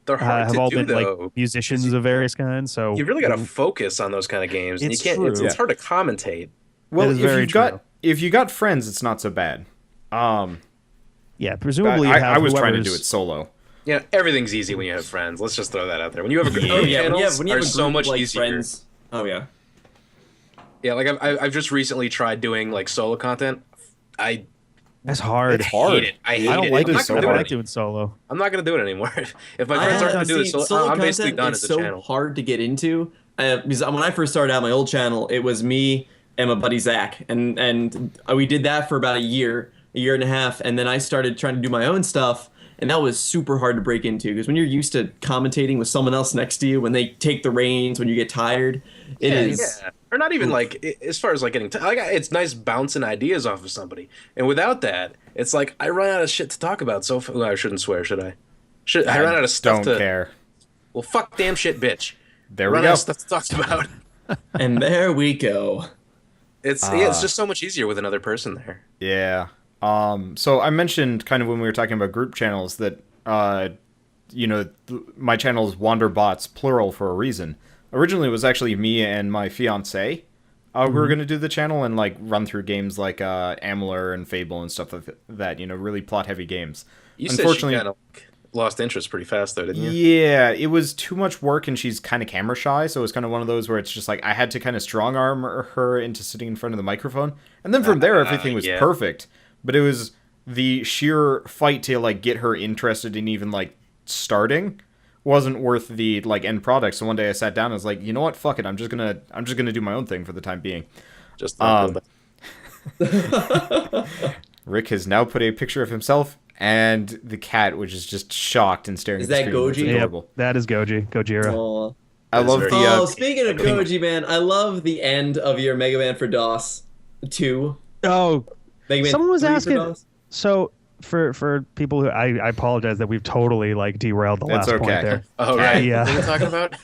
They're hard have to all do been though. like musicians of various kinds. So You really got to focus on those kind of games, and you It's can't. true. It's hard to commentate. Well, is if very you got true. if you got friends, it's not so bad. Yeah, presumably you have I was trying to do whoever's- it solo. Yeah, everything's easy when you have friends. Let's just throw that out there. When you have a group, Oh yeah, when channels you have are a so group much of, like, easier. friends. Oh yeah. Yeah, like I've just recently tried doing like solo content. I That's hard. It's hard. hate it. I hate I don't it. like I'm it. not I gonna don't do like it. doing solo. I'm not gonna do it anymore. If my friends aren't gonna do it, I'm basically done it's as a so channel. hard to get into. Because when I first started out my old channel, it was me and my buddy Zach, and we did that for about a year and a half, and then I started trying to do my own stuff, and that was super hard to break into because when you're used to commentating with someone else next to you, when they take the reins, when you get tired, it is. Yeah. Or not even like as far as like getting like it's nice bouncing ideas off of somebody, and without that, it's like I run out of shit to talk about. So well, I shouldn't swear, should I? I run out of stuff Don't to. care. Well, fuck, damn shit, bitch. There we Run go. out of stuff to talk about. And there we go. It's just so much easier with another person there. Yeah. So I mentioned kind of when we were talking about group channels that, my channel is Wanderbots, plural for a reason. Originally, it was actually me and my fiance who were going to do the channel and like run through games like Amalur and Fable and stuff like that. Really plot-heavy games. You said she kind of lost interest pretty fast, though, didn't you? Yeah, it was too much work, and she's kind of camera shy, so it was kind of one of those where it's just like I had to kind of strong arm her into sitting in front of the microphone, and then from there everything was yeah. perfect. But it was the sheer fight to like get her interested in even like starting wasn't worth the like end product. So one day I sat down and was like, you know what, fuck it, I'm just gonna do my own thing for the time being. Just Rick has now put a picture of himself and the cat, which is just shocked and staring Is at the that screen. It's Goji? Yep, adorable. that is Gojira. Oh. I love very- the Speaking of Goji, man, I love the end of your Mega Man for DOS 2. Oh, Mega Man someone was 3 for asking. DOS. So for people who I apologize that we've totally like derailed the It's last point okay. there. Oh right, Yeah. what are we talking about?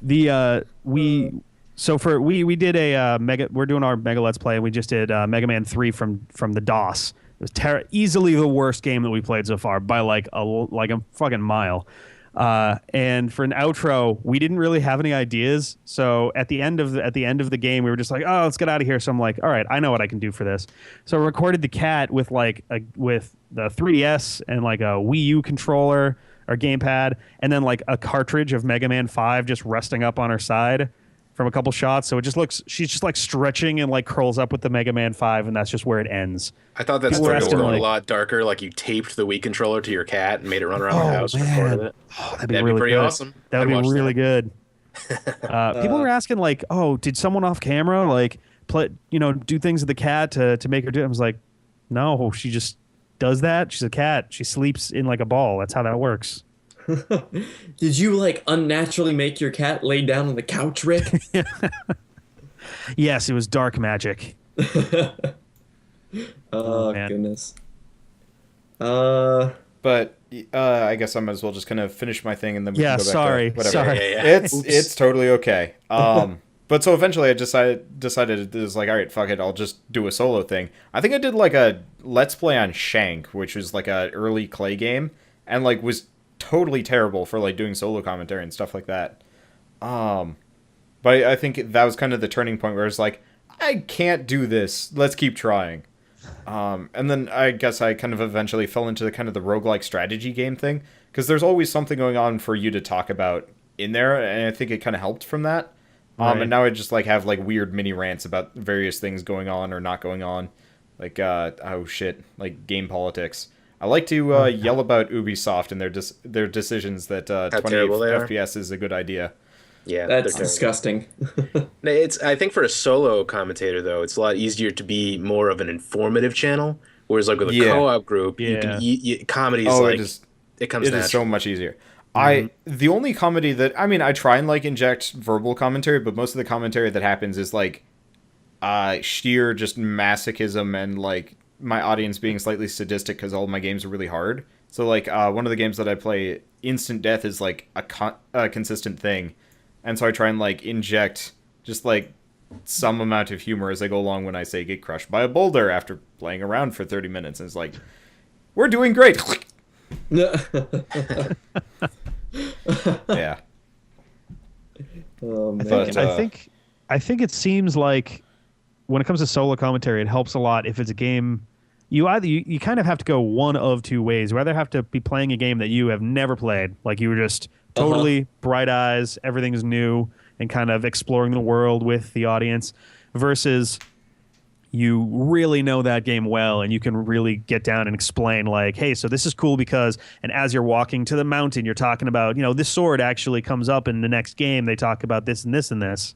We did a mega. We're doing our Mega Let's Play, and we just did Mega Man 3 from the DOS. It was easily the worst game that we played so far by like a fucking mile. And for an outro, we didn't really have any ideas. So at the end of the game, we were just like, oh, let's get out of here. So I'm like, all right, I know what I can do for this. So I recorded the cat with with the 3DS and like a Wii U controller or gamepad, and then like a cartridge of Mega Man 5 just resting up on her side from a couple shots. So it just looks, she's just like stretching and like curls up with the Mega Man 5, and that's just where it ends. I thought that People were story was asking, going like- a lot darker. Like you taped the Wii controller to your cat and made it run around the house and man. recorded it. Oh, That'd be really pretty good. awesome. That would I'd be watch really that. good. People were asking like, "Oh, did someone off camera like do things with the cat to make her do it?" I was like, "No, she just does that. She's a cat. She sleeps in like a ball. That's how that works." Did you like unnaturally make your cat lay down on the couch, Rick? Yes, it was dark magic. Oh man. goodness. But I guess I might as well just kind of finish my thing and then we Yeah, can go back sorry, to whatever. sorry. Yeah. It's totally okay. But so eventually I decided it was like, all right, fuck it, I'll just do a solo thing. I think I did like a Let's Play on Shank, which was like a early Clay game, and like was totally terrible for like doing solo commentary and stuff like that. But I think that was kind of the turning point where it's like, I can't do this. Let's keep trying. And then I guess I kind of eventually fell into the kind of the roguelike strategy game thing, because there's always something going on for you to talk about in there, and I think it kind of helped from that. Right. And now I just like have like weird mini rants about various things going on or not going on, like oh shit, like game politics. I like to yell about Ubisoft and their decisions that 20 FPS is a good idea. Yeah, that's disgusting. I think for a solo commentator though, it's a lot easier to be more of an informative channel. Whereas like with a co-op group, you can comedy is it comes. It is so much easier. The only comedy that I try and like inject verbal commentary, but most of the commentary that happens is like sheer just masochism and like my audience being slightly sadistic because all of my games are really hard. So like one of the games that I play, instant death is like a consistent thing, and so I try and like inject just like some amount of humor as I go along when I say get crushed by a boulder after playing around for 30 minutes, and it's like, we're doing great. Yeah. Oh, man. But I think it seems like when it comes to solo commentary, it helps a lot if it's a game. You kind of have to go one of two ways. You either have to be playing a game that you have never played, like you were just totally bright eyes, everything's new, and kind of exploring the world with the audience, versus you really know that game well and you can really get down and explain like, hey, so this is cool because, and as you're walking to the mountain, you're talking about, this sword actually comes up in the next game. They talk about this and this and this.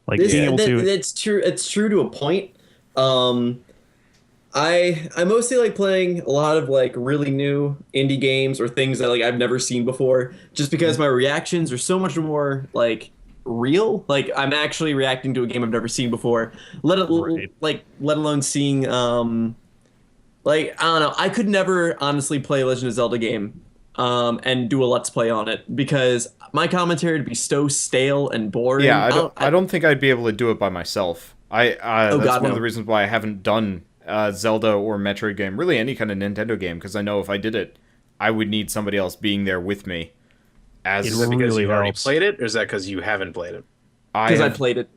Like being able to. It's true. It's true to a point. I mostly like playing a lot of like really new indie games or things that like I've never seen before, just because my reactions are so much more like real. Like I'm actually reacting to a game I've never seen before. Let alone seeing like I don't know. I could never honestly play a Legend of Zelda game and do a Let's Play on it because my commentary would be so stale and boring. Yeah, I don't think I'd be able to do it by myself. That's one of the reasons why I haven't done Zelda or Metroid game, really any kind of Nintendo game, because I know if I did it, I would need somebody else being there with me. Is that because you've already played it, or is that because you haven't played it? Because I played it.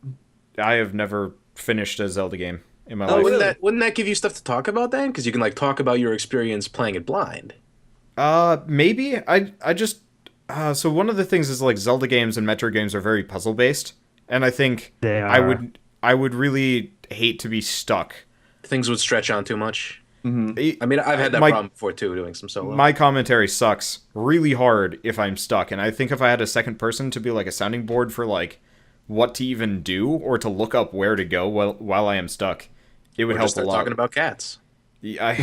I have never finished a Zelda game in my life. Wouldn't that give you stuff to talk about then? Because you can like talk about your experience playing it blind. Maybe. I just so one of the things is like Zelda games and Metroid games are very puzzle based, and I think I would really hate to be stuck. Things would stretch on too much. Mm-hmm. I mean, I've had that problem before too, doing some solo. My commentary sucks really hard if I'm stuck, and I think if I had a second person to be like a sounding board for like what to even do or to look up where to go while I am stuck, it would help a lot. Talking about cats. Yeah,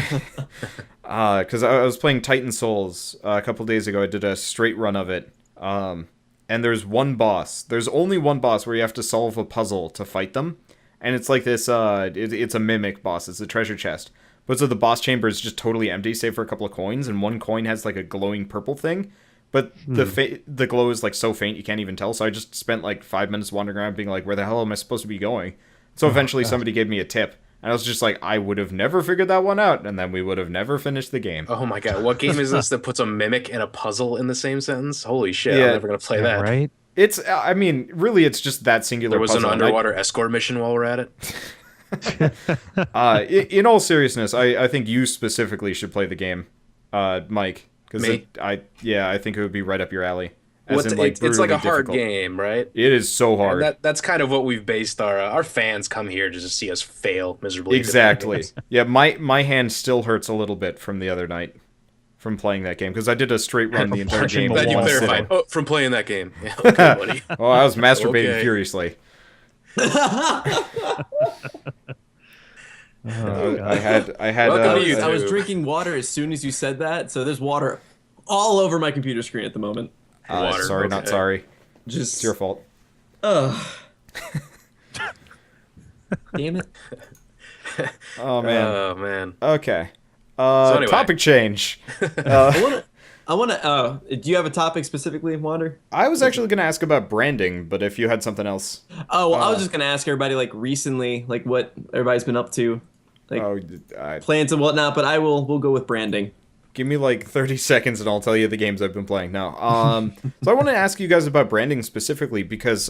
because I was playing Titan Souls a couple days ago. I did a straight run of it, and there's one boss. There's only one boss where you have to solve a puzzle to fight them. And it's like this, it's a mimic boss. It's a treasure chest. But so the boss chamber is just totally empty, save for a couple of coins. And one coin has like a glowing purple thing. But the glow is like so faint you can't even tell. So I just spent like 5 minutes wandering around being like, where the hell am I supposed to be going? So eventually somebody gave me a tip. And I was just like, I would have never figured that one out. And then we would have never finished the game. Oh my god, what game is this that puts a mimic and a puzzle in the same sentence? Holy shit, I'm never going to play that. Right? It's, really, it's just that singular puzzle. There was puzzle. an underwater escort mission while we're at it. In all seriousness, I think you specifically should play the game, Mike. Me? I think it would be right up your alley. It's like a hard game, right? It is so hard. And that's kind of what we've based our fans come here just to see us fail miserably. Exactly. Yeah, my hand still hurts a little bit from the other night. From playing that game, because I did a straight run the entire game. Glad you clarified. Oh, from playing that game. Yeah, okay, buddy. Oh, I was masturbating furiously. Oh, I had. I was drinking water as soon as you said that, so there's water all over my computer screen at the moment. Water. Sorry, not sorry. It's your fault. Damn it. Oh man. Oh man. Okay. So anyway. Topic change. I want to. Do you have a topic specifically, Wander? I was actually going to ask about branding, but if you had something else. Oh, well, I was just going to ask everybody, like, recently, like, what everybody's been up to, like, plans and whatnot. But we'll go with branding. Give me like 30 seconds and I'll tell you the games I've been playing now. So I want to ask you guys about branding specifically because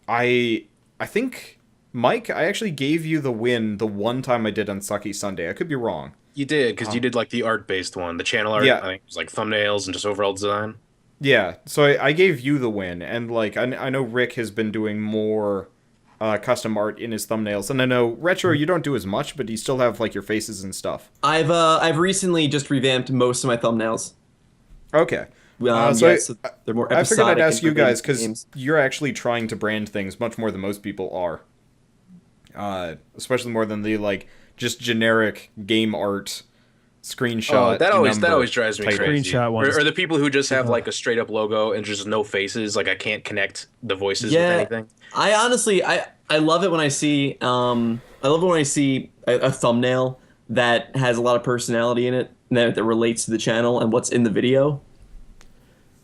I think, Mike, I actually gave you the win the one time I did Unsucky Sunday. I could be wrong. You did, because you did like the art-based one, the channel art. Yeah. I think it was like thumbnails and just overall design. Yeah, so I gave you the win, and like I know Rick has been doing more custom art in his thumbnails, and I know Retro, you don't do as much, but you still have like your faces and stuff. I've recently just revamped most of my thumbnails. Okay. So they're more I figured I'd episodic ask you and guys for because games. you're actually trying to brand things much more than most people are. Especially more than the like just generic game art screenshot. Oh, that always drives me title. crazy. Screenshot ones. Or the people who just have like a straight up logo and just no faces. Like I can't connect the voices with anything. I honestly I love it when I see a thumbnail that has a lot of personality in it that relates to the channel and what's in the video.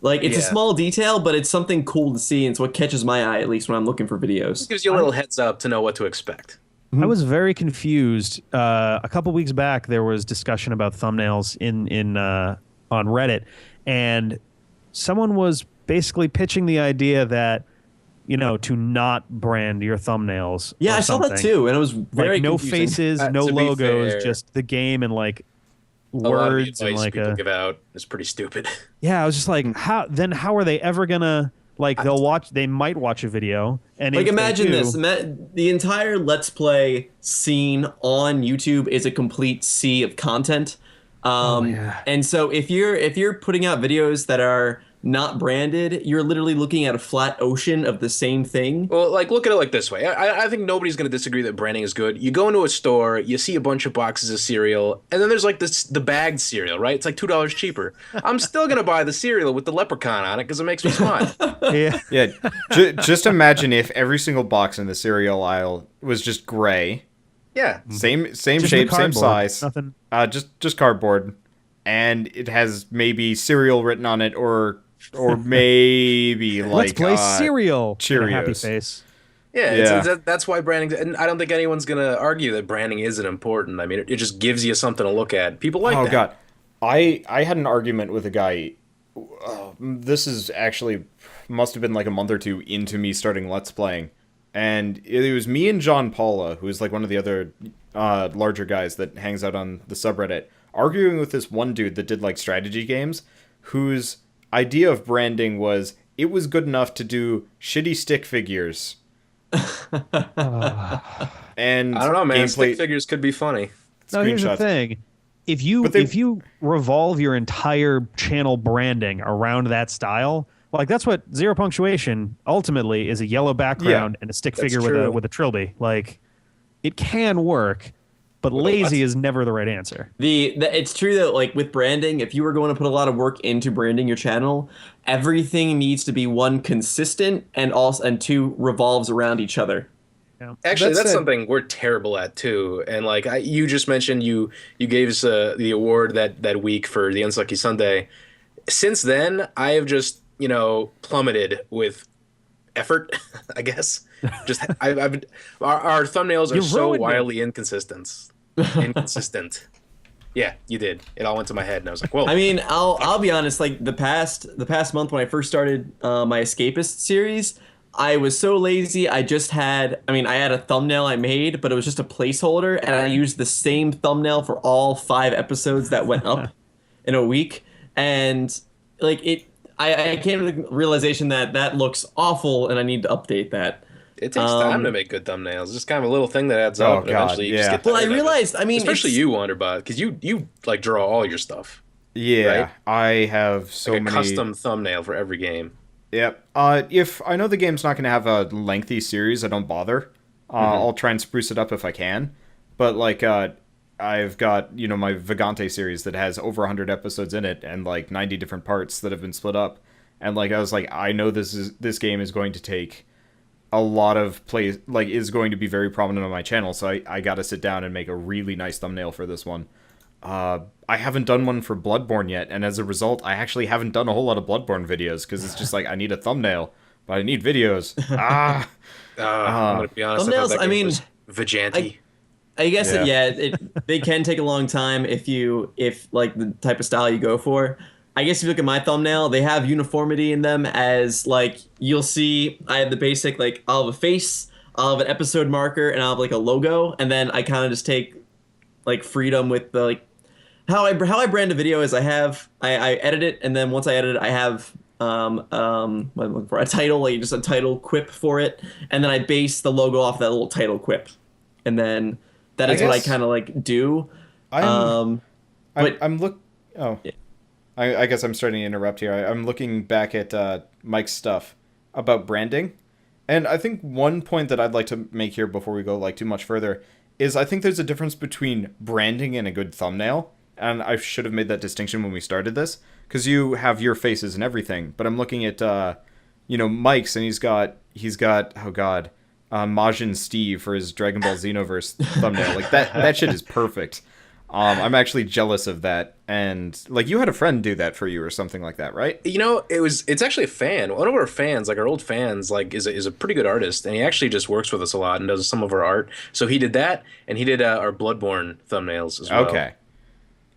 Like, it's a small detail, but it's something cool to see, and it's what catches my eye, at least when I'm looking for videos. It gives you a little heads up to know what to expect. I was very confused. A couple weeks back, there was discussion about thumbnails on Reddit, and someone was basically pitching the idea that, you know, to not brand your thumbnails. Yeah, or I saw that something. too, and it was very like no confusing. faces, no To be logos, fair, just the game and like A lot of the words and advice like people give out is pretty stupid. Yeah, I was just like, how are they ever gonna like they might watch a video and Like, if they imagine do- this. The entire Let's Play scene on YouTube is a complete sea of content. And so if you're putting out videos that are not branded, you're literally looking at a flat ocean of the same thing. Well, like, look at it like this way. I think nobody's going to disagree that branding is good. You go into a store, you see a bunch of boxes of cereal, and then there's like the bagged cereal, right? It's like $2 cheaper. I'm still going to buy the cereal with the leprechaun on it because it makes me smile. yeah. Yeah, just imagine if every single box in the cereal aisle was just gray, Yeah. same Just shape, the same cardboard, size, nothing. just cardboard, and it has maybe cereal written on it, or maybe like Let's play cereal. Cheerios. And a happy face. Yeah, that's why branding, and I don't think anyone's going to argue that branding isn't important. I mean, it just gives you something to look at. People like that. Oh god, I had an argument with a guy. This is actually must have been like a month or two into me starting Let's Playing, and it was me and John Paula, who is like one of the other larger guys that hangs out on the subreddit, arguing with this one dude that did like strategy games, whose idea of branding was it was good enough to do shitty stick figures. And I don't know, man. gameplay Stick figures could be funny. No, here's the screenshots. thing. If you revolve your entire channel branding around that style, like that's what Zero Punctuation ultimately is, a yellow background and a stick That's figure true. with a trilby. Like it can work, but lazy is never the right answer. It's true that, like, with branding, if you were going to put a lot of work into branding your channel, everything needs to be, one, consistent, and two, revolves around each other. Actually, That that's said- something we're terrible at too. And like you just mentioned, you gave us the award that week for the Unsucky Sunday. Since then, I have just plummeted with effort. I guess just our thumbnails are You so ruined it. wildly inconsistent. Yeah, you did. It all went to my head, and I was like, "Whoa!" I mean, I'll be honest. Like the past month when I first started my Escapist series, I was so lazy. I had a thumbnail I made, but it was just a placeholder, and I used the same thumbnail for all 5 episodes that went up in a week. And like I came to the realization that looks awful, and I need to update that. It takes time to make good thumbnails. It's just kind of a little thing that adds Oh, up, and God, eventually you just yeah. get Well, I tired of it. realized. I mean, especially it's- you, Wanderbot, because you like draw all your stuff. Yeah, Right? I have so Like a many custom thumbnail for every game. Yep. If I know the game's not going to have a lengthy series, I don't bother. I'll try and spruce it up if I can. But like, I've got my Vagante series that has over 100 episodes in it and like 90 different parts that have been split up. And like, I was like, I know this game is going to take a lot of play, like is going to be very prominent on my channel. So I got to sit down and make a really nice thumbnail for this one. I haven't done one for Bloodborne yet, and as a result, I actually haven't done a whole lot of Bloodborne videos, because it's just like, I need a thumbnail, but I need videos. I'm gonna be honest. I thought Thumbnails, that I game mean, was Vigilante. I guess they can take a long time if like the type of style you go for. I guess if you look at my thumbnail, they have uniformity in them as like you'll see I have the basic like I'll have a face, I'll have an episode marker, and I'll have like a logo, and then I kind of just take like freedom with the like how I brand a video is I edit it, and then once I edit it I have what I'm looking for a title, like just a title quip for it, and then I base the logo off that little title quip, and then that is what I kind of like do. I'm I guess I'm starting to interrupt here. I'm looking back at Mike's stuff about branding, and I think one point that I'd like to make here before we go like too much further is I think there's a difference between branding and a good thumbnail, and I should have made that distinction when we started this, because you have your faces and everything, but I'm looking at Mike's, and he's got oh god, Majin Steve for his Dragon Ball Xenoverse thumbnail. Like that shit is perfect. I'm actually jealous of that, and like you had a friend do that for you or something like that, right? It's actually a fan. One of our fans, like our old fans, like is a pretty good artist, and he actually just works with us a lot and does some of our art. So he did that, and he did our Bloodborne thumbnails as well. Okay,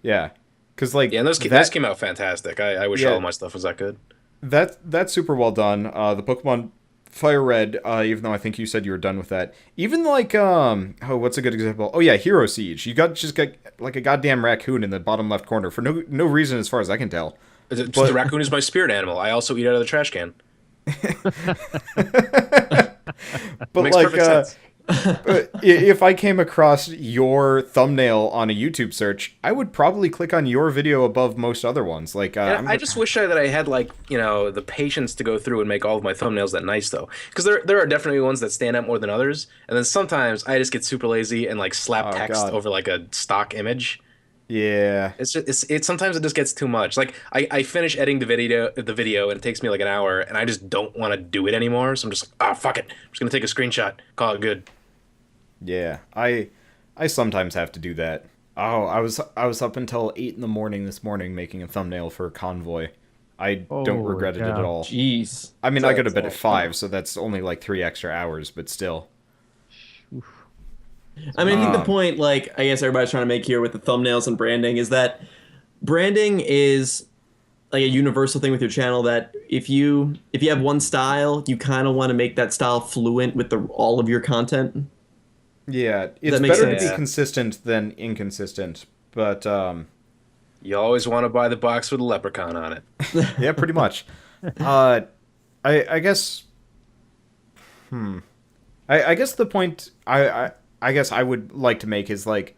yeah, because like and those came out fantastic. I wish all of my stuff was that good. That's super well done. The Pokemon Fire Red, even though I think you said you were done with that. Even like what's a good example? Oh yeah, Hero Siege. You got like a goddamn raccoon in the bottom left corner for no reason as far as I can tell. The raccoon is my spirit animal. I also eat out of the trash can. But makes like perfect sense. if I came across your thumbnail on a YouTube search, I would probably click on your video above most other ones. Like I just wish that I had like the patience to go through and make all of my thumbnails that nice though, because there are definitely ones that stand out more than others, and then sometimes I just get super lazy and like slap text over like a stock image. Yeah, it's sometimes it just gets too much. Like I finish editing the video and it takes me like an hour, and I just don't want to do it anymore. So I'm just like, fuck it, I'm just gonna take a screenshot, call it good. Yeah, I sometimes have to do that. Oh, I was up until 8 a.m. this morning making a thumbnail for Convoy. I don't regret it at all. Jeez. I mean, I go to bed at 5, so that's only like 3 extra hours, but still. I mean, I think the point, like, I guess everybody's trying to make here with the thumbnails and branding is that branding is like a universal thing with your channel, that if you have one style, you kind of want to make that style fluent with all of your content. Yeah, it's better to be consistent than inconsistent, but you always want to buy the box with a leprechaun on it. Yeah, pretty much. I guess I guess the point I guess I would like to make is like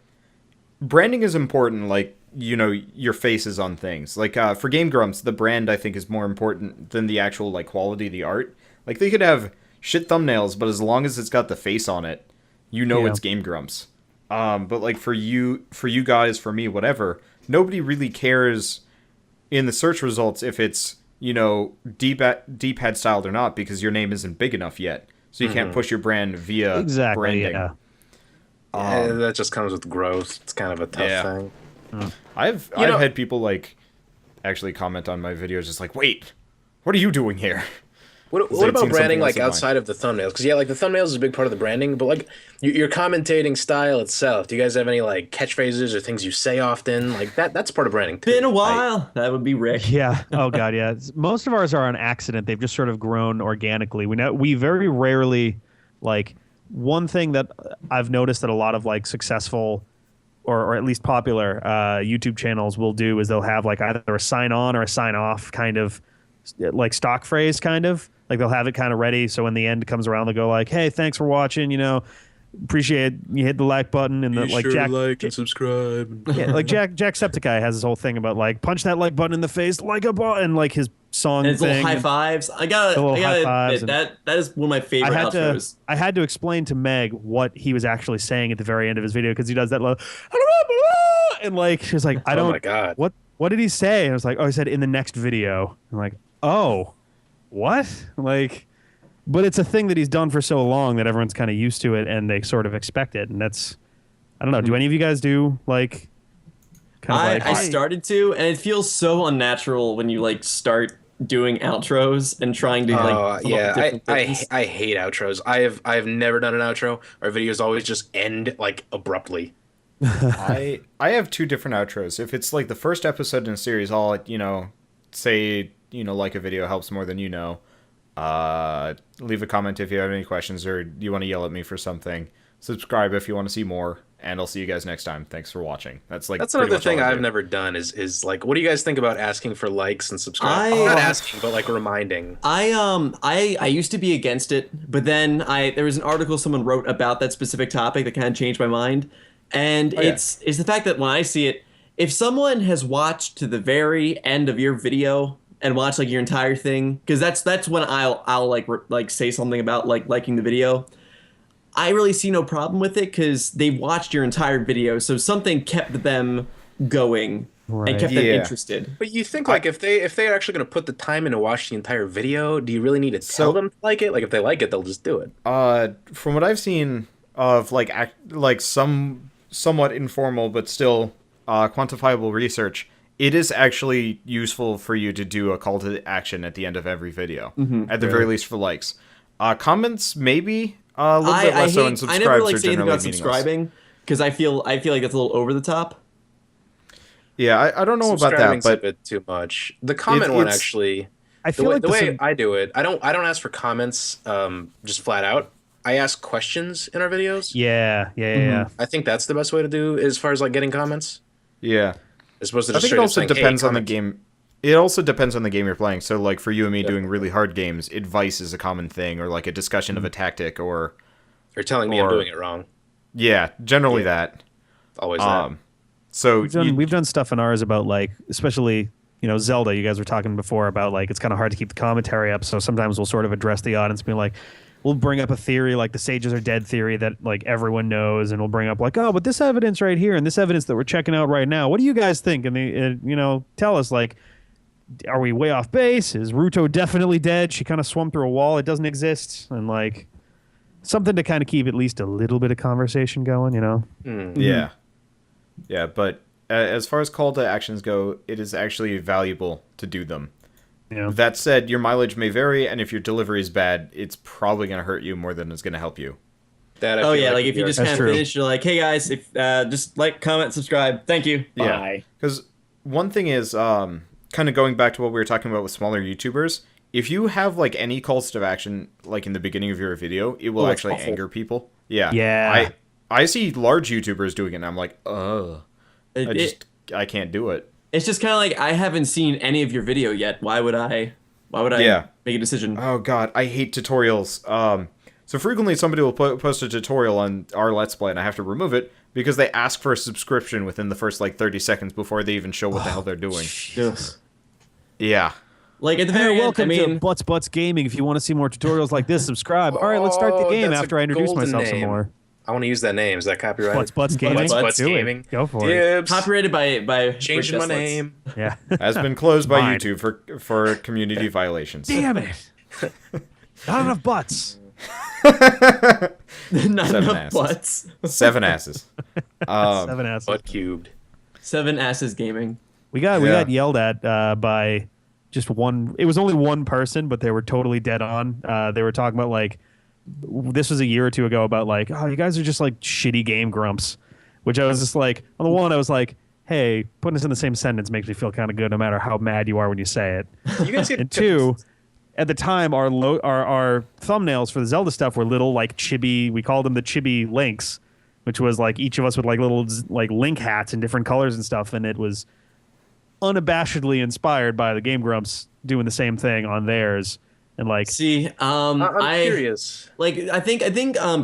branding is important, like your face is on things. Like for Game Grumps, the brand I think is more important than the actual like quality of the art. Like they could have shit thumbnails, but as long as it's got the face on it, it's Game Grumps. But like for you guys, for me, whatever, nobody really cares in the search results if it's D-pad styled or not, because your name isn't big enough yet, so you can't push your brand via branding. Yeah. That just comes with growth. It's kind of a tough thing. I've had people like actually comment on my videos just like, wait, what are you doing here? What about branding like outside of the thumbnails? Because like the thumbnails is a big part of the branding, but like your commentating style itself. Do you guys have any like catchphrases or things you say often? Like that's part of branding too. Been a while. That would be Rick. Yeah. Oh god, yeah. Most of ours are on accident. They've just sort of grown organically. We very rarely like one thing that I've noticed that a lot of like successful or at least popular YouTube channels will do is they'll have like either a sign on or a sign off kind of like stock phrase kind of. Like they'll have it kind of ready, so when the end comes around, they'll go like, "Hey, thanks for watching. Appreciate you hit the like button and like and subscribe." Yeah, like Jacksepticeye has this whole thing about like punch that like button in the face, like a button, and like his song and thing. Little high fives. I gotta admit, that is one of my favorite outros. I had to explain to Meg what he was actually saying at the very end of his video, because he does that and like she's like, I don't. Oh my god. What did he say? And I was like, oh, he said in the next video. I'm like, oh. What? Like, but it's a thing that he's done for so long that everyone's kind of used to it and they sort of expect it. And that's, I don't know. Do any of you guys do like? I started to, and it feels so unnatural when you like start doing outros and trying to like come up with different things. I hate outros. I have never done an outro. Our videos always just end like abruptly. I have two different outros. If it's like the first episode in a series, I'll say like a video helps more than you know. Leave a comment if you have any questions or you want to yell at me for something. Subscribe if you want to see more, and I'll see you guys next time. Thanks for watching. That's another thing I've never done is like, what do you guys think about asking for likes and subscribe? Not asking, but like reminding. I used to be against it, but then there was an article someone wrote about that specific topic that kind of changed my mind, and it's the fact that when I see it, if someone has watched to the very end of your video and watched like your entire thing, because that's when I'll like say something about like liking the video. I really see no problem with it because they watched your entire video, so something kept them going and kept them interested. But you think like if they're actually going to put the time in to watch the entire video, do you really need to tell them to like it? Like if they like it, they'll just do it. From what I've seen of like some somewhat informal but still quantifiable research, it is actually useful for you to do a call to action at the end of every video, at the very least for likes. Comments maybe. A little bit less so, and subscribes I never like are saying generally about subscribing because I feel like that's a little over the top. Yeah, I don't know about that, but a bit too much. The comment one actually. I feel like the way I do it, I don't ask for comments just flat out. I ask questions in our videos. Yeah. I think that's the best way to do as far as like getting comments. Yeah, as opposed to just I think it also saying, depends hey, on the game. It also depends on the game you're playing. So, like, for you and me doing really hard games, advice is a common thing, or, like, a discussion of a tactic, or... You're telling me I'm doing it wrong. Yeah, generally that. Always that. So we've done stuff in ours about, like, especially, Zelda, you guys were talking before about, like, it's kind of hard to keep the commentary up, so sometimes we'll sort of address the audience, being like, we'll bring up a theory, like the sages are dead theory that, like, everyone knows, and we'll bring up, like, oh, but this evidence right here, and this evidence that we're checking out right now, what do you guys think? And tell us, like... Are we way off base? Is Ruto definitely dead? She kind of swum through a wall. It doesn't exist. And, like, something to kind of keep at least a little bit of conversation going, Yeah. Yeah, but as far as call to actions go, it is actually valuable to do them. Yeah. That said, your mileage may vary, and if your delivery is bad, it's probably going to hurt you more than it's going to help you. Like if you just kind of finish, you're like, hey, guys, if just like, comment, subscribe. Thank you. Bye. Because one thing is... kind of going back to what we were talking about with smaller YouTubers, if you have like any calls to action like in the beginning of your video, it will actually anger people. Yeah. I see large YouTubers doing it and I'm like, I can't do it. It's just kind of like, I haven't seen any of your video yet. Why would I make a decision? Oh god, I hate tutorials. So frequently somebody will post a tutorial on our Let's Play and I have to remove it because they ask for a subscription within the first like 30 seconds before they even show what the hell they're doing. Yeah. Like at the very end, welcome to Butts Gaming. If you want to see more tutorials like this, subscribe. All right, let's start the game after I introduce myself some more. I want to use that name. Is that copyrighted? Butts Gaming. Butts Gaming. Go for it. Copyrighted by changing my name. Yeah. Has been closed by YouTube for community violations. Damn it. Not enough butts. Not enough butts. 7 asses. 7 asses. Butt cubed. 7 asses gaming. We got yelled at by just one. It was only one person, but they were totally dead on. They were talking about like this was a year or two ago about like, oh, you guys are just like shitty game grumps, which I was just like, on the one I was like, hey, putting us in the same sentence makes me feel kind of good, no matter how mad you are when you say it. You guys get and two, at the time, our thumbnails for the Zelda stuff were little like chibi. We called them the chibi links, which was like each of us with like little like link hats in different colors and stuff, and it was unabashedly inspired by the Game Grumps doing the same thing on theirs. And like, see, I'm curious. Like, I think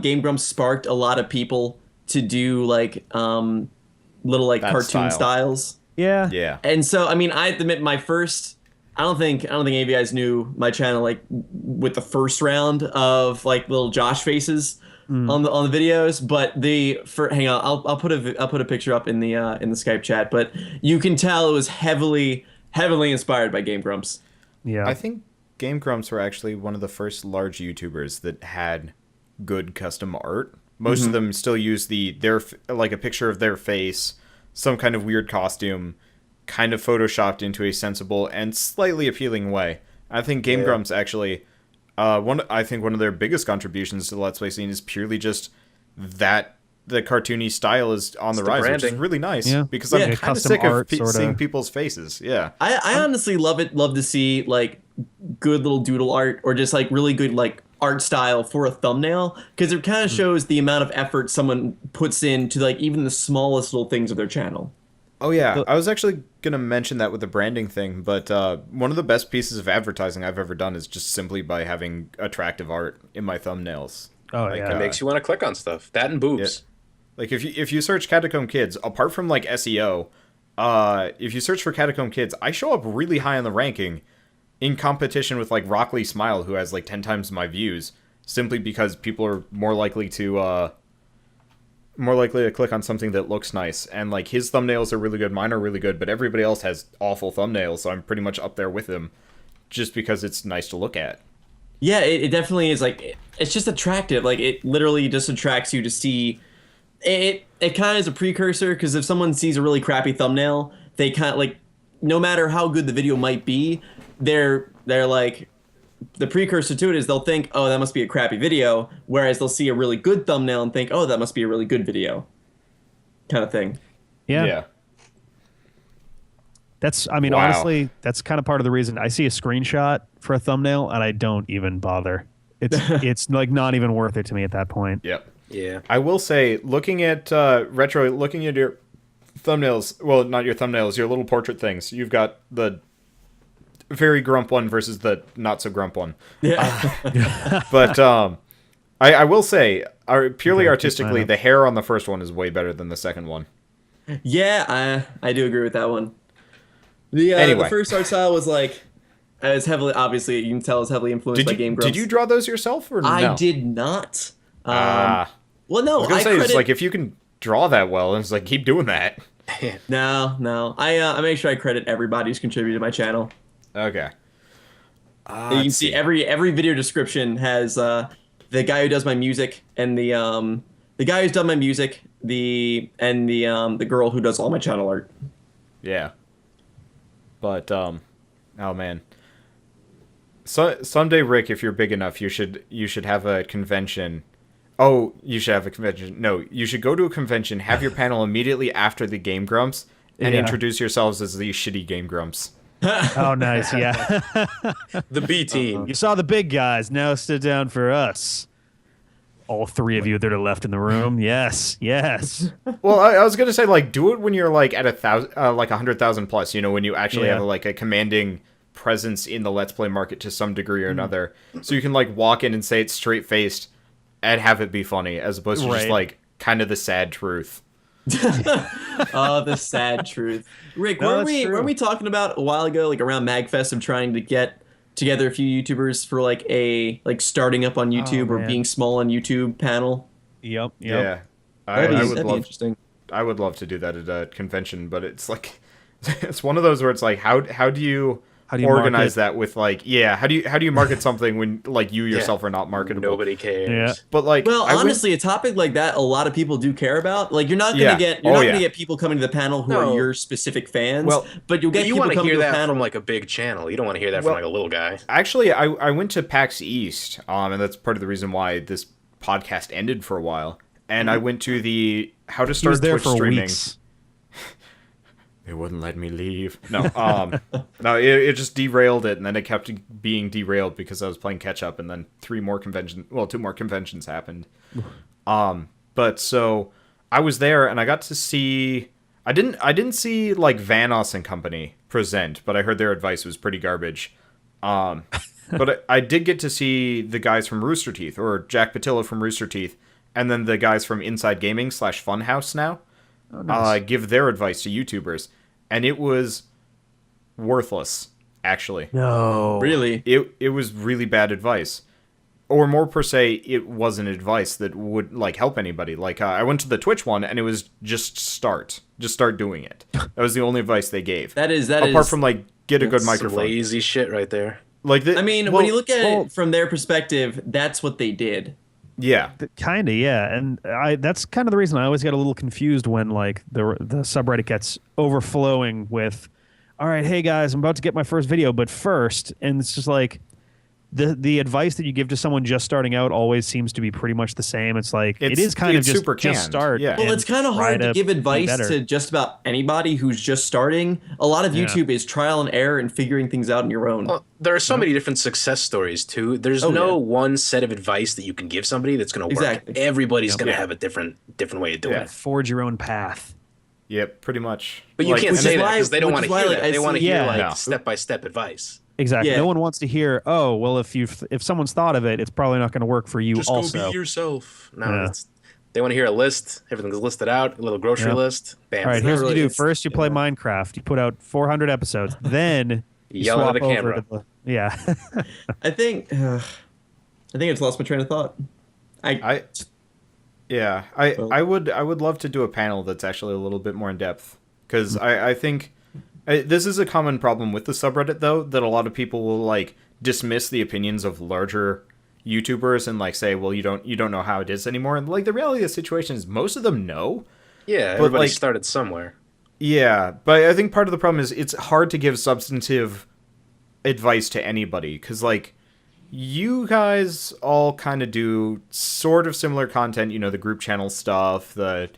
Game Grumps sparked a lot of people to do like little like that cartoon styles. Yeah. And so, I mean, I have to admit, my first, I don't think any of you guys knew my channel like with the first round of like little Josh faces on the videos, but hang on, I'll put a picture up in the Skype chat, but you can tell it was heavily inspired by Game Grumps. Yeah, I think Game Grumps were actually one of the first large YouTubers that had good custom art. Most of them still use their like a picture of their face, some kind of weird costume, kind of photoshopped into a sensible and slightly appealing way. I think Game Grumps actually, I think one of their biggest contributions to the Let's Play scene is purely just that the cartoony style is on the rise, which is really nice because I'm kind of sick of seeing people's faces. Yeah, I honestly love to see like good little doodle art or just like really good like art style for a thumbnail, because it kind of shows the amount of effort someone puts into like even the smallest little things of their channel. Oh yeah, I was actually gonna mention that with the branding thing, but one of the best pieces of advertising I've ever done is just simply by having attractive art in my thumbnails. Oh like, yeah, it makes you want to click on stuff. That and boobs. Yeah. Like if you search Catacomb Kids, apart from like SEO, if you search for Catacomb Kids, I show up really high on the ranking, in competition with like Rockley Smile, who has like 10 times my views, simply because people are more likely to click on something that looks nice. And like his thumbnails are really good, mine are really good, but everybody else has awful thumbnails, so I'm pretty much up there with him just because it's nice to look at. Yeah, it definitely is. Like it's just attractive. Like it literally just attracts you to see it. It kind of is a precursor, because if someone sees a really crappy thumbnail, they kind of like, no matter how good the video might be, they're like, the precursor to it is they'll think, oh, that must be a crappy video, whereas they'll see a really good thumbnail and think, oh, that must be a really good video, kind of thing. Yeah. That's, I mean, honestly, that's kind of part of the reason I see a screenshot for a thumbnail and I don't even bother. It's like not even worth it to me at that point. Yep. Yeah. I will say, looking at looking at your thumbnails, well, not your thumbnails, your little portrait things. You've got the very grump one versus the not so grump one. Yeah. But I will say, purely artistically, the hair on the first one is way better than the second one. Yeah, I do agree with that one. The first art style was like, it's heavily, obviously you can tell it's heavily influenced by Game Grumps. Did you draw those yourself or no? I did not. Well, no, I was gonna say, it's like if you can draw that well, it's like keep doing that. No. I make sure I credit everybody who's contributed to my channel. Okay. You can see every video description has the guy who does my music and the guy who's done my music, the girl who does all my channel art. Yeah. But oh man. So someday, Rick, if you're big enough, you should have a convention. Oh, you should have a convention. No, you should go to a convention, have your panel immediately after the Game Grumps, and introduce yourselves as the shitty Game Grumps. Oh, nice, yeah. The B team. You saw the big guys, now sit down for us. All three of you that are left in the room, yes. Well, I was gonna say, like, do it when you're like at 100,000 plus. You know, when you actually have like a commanding presence in the Let's Play market to some degree or another, so you can like walk in and say it straight faced and have it be funny, as opposed to just like kind of the sad truth. Oh, the sad truth. Rick, weren't we talking about a while ago, like around MagFest, of trying to get together a few YouTubers for like starting up on YouTube or being small on YouTube panel? Yep. Yeah, that'd be interesting. I would love to do that at a convention, but it's like it's one of those where it's like how do you organize that with like how do you market something when like you yourself are not marketable? Nobody cares. Yeah. But like, well, honestly, a topic like that, a lot of people do care about. Like, you're not gonna get people coming to the panel who are your specific fans. Well, but you'll get you people want to coming hear to the that panel from like a big channel. You don't want to hear that from like a little guy. Actually, I went to PAX East, and that's part of the reason why this podcast ended for a while. And I went to the how to start Twitch streaming. Weeks. They wouldn't let me leave. No, no, it just derailed it, and then it kept being derailed because I was playing catch up, and then two more conventions happened. But so I was there, and I got to see. I didn't see like Vanos and company present, but I heard their advice was pretty garbage. But I did get to see the guys from Rooster Teeth, or Jack Patillo from Rooster Teeth, and then the guys from Inside Gaming / Funhouse now. Oh, nice. Give their advice to YouTubers, and it was worthless, actually. No. Really? It was really bad advice. Or more per se, it wasn't advice that would like help anybody. Like I went to the Twitch one, and it was just start doing it. That was the only advice they gave. That is apart from like get a good microphone. Lazy shit right there. Like when you look at it from their perspective, that's what they did. Yeah, kind of, yeah, and that's kind of the reason I always get a little confused when like the subreddit gets overflowing with all right, hey guys, I'm about to get my first video, but first, and it's just like the advice that you give to someone just starting out always seems to be pretty much the same. It's like it is kind of just super just canned. start. Yeah. Well, it's kind of hard to give advice to just about anybody who's just starting. A lot of YouTube is trial and error and figuring things out on your own. Well, there are so many different success stories too. There's no one set of advice that you can give somebody that's going to work. Everybody's going to have a different way of doing it. Forge your own path. Yep, pretty much. But you can't say that because they don't want to hear that. They want to hear step-by-step advice. Exactly. No one wants to hear, oh, well, if someone's thought of it, it's probably not going to work for you Just also. Go be yourself. No, they want to hear a list. Everything's listed out, a little grocery list. Bam. All right, here's what you do. First, you play Minecraft. You put out 400 episodes. Then you yell swap at the camera. over to the... I think I just lost my train of thought. I would love to do a panel that's actually a little bit more in depth, because I think this is a common problem with the subreddit, though, that a lot of people will like dismiss the opinions of larger YouTubers and like say, well, you don't know how it is anymore. And like the reality of the situation is most of them know. Yeah, everybody started somewhere. Yeah, but I think part of the problem is it's hard to give substantive advice to anybody, because like you guys all kind of do sort of similar content, you know, the group channel stuff, the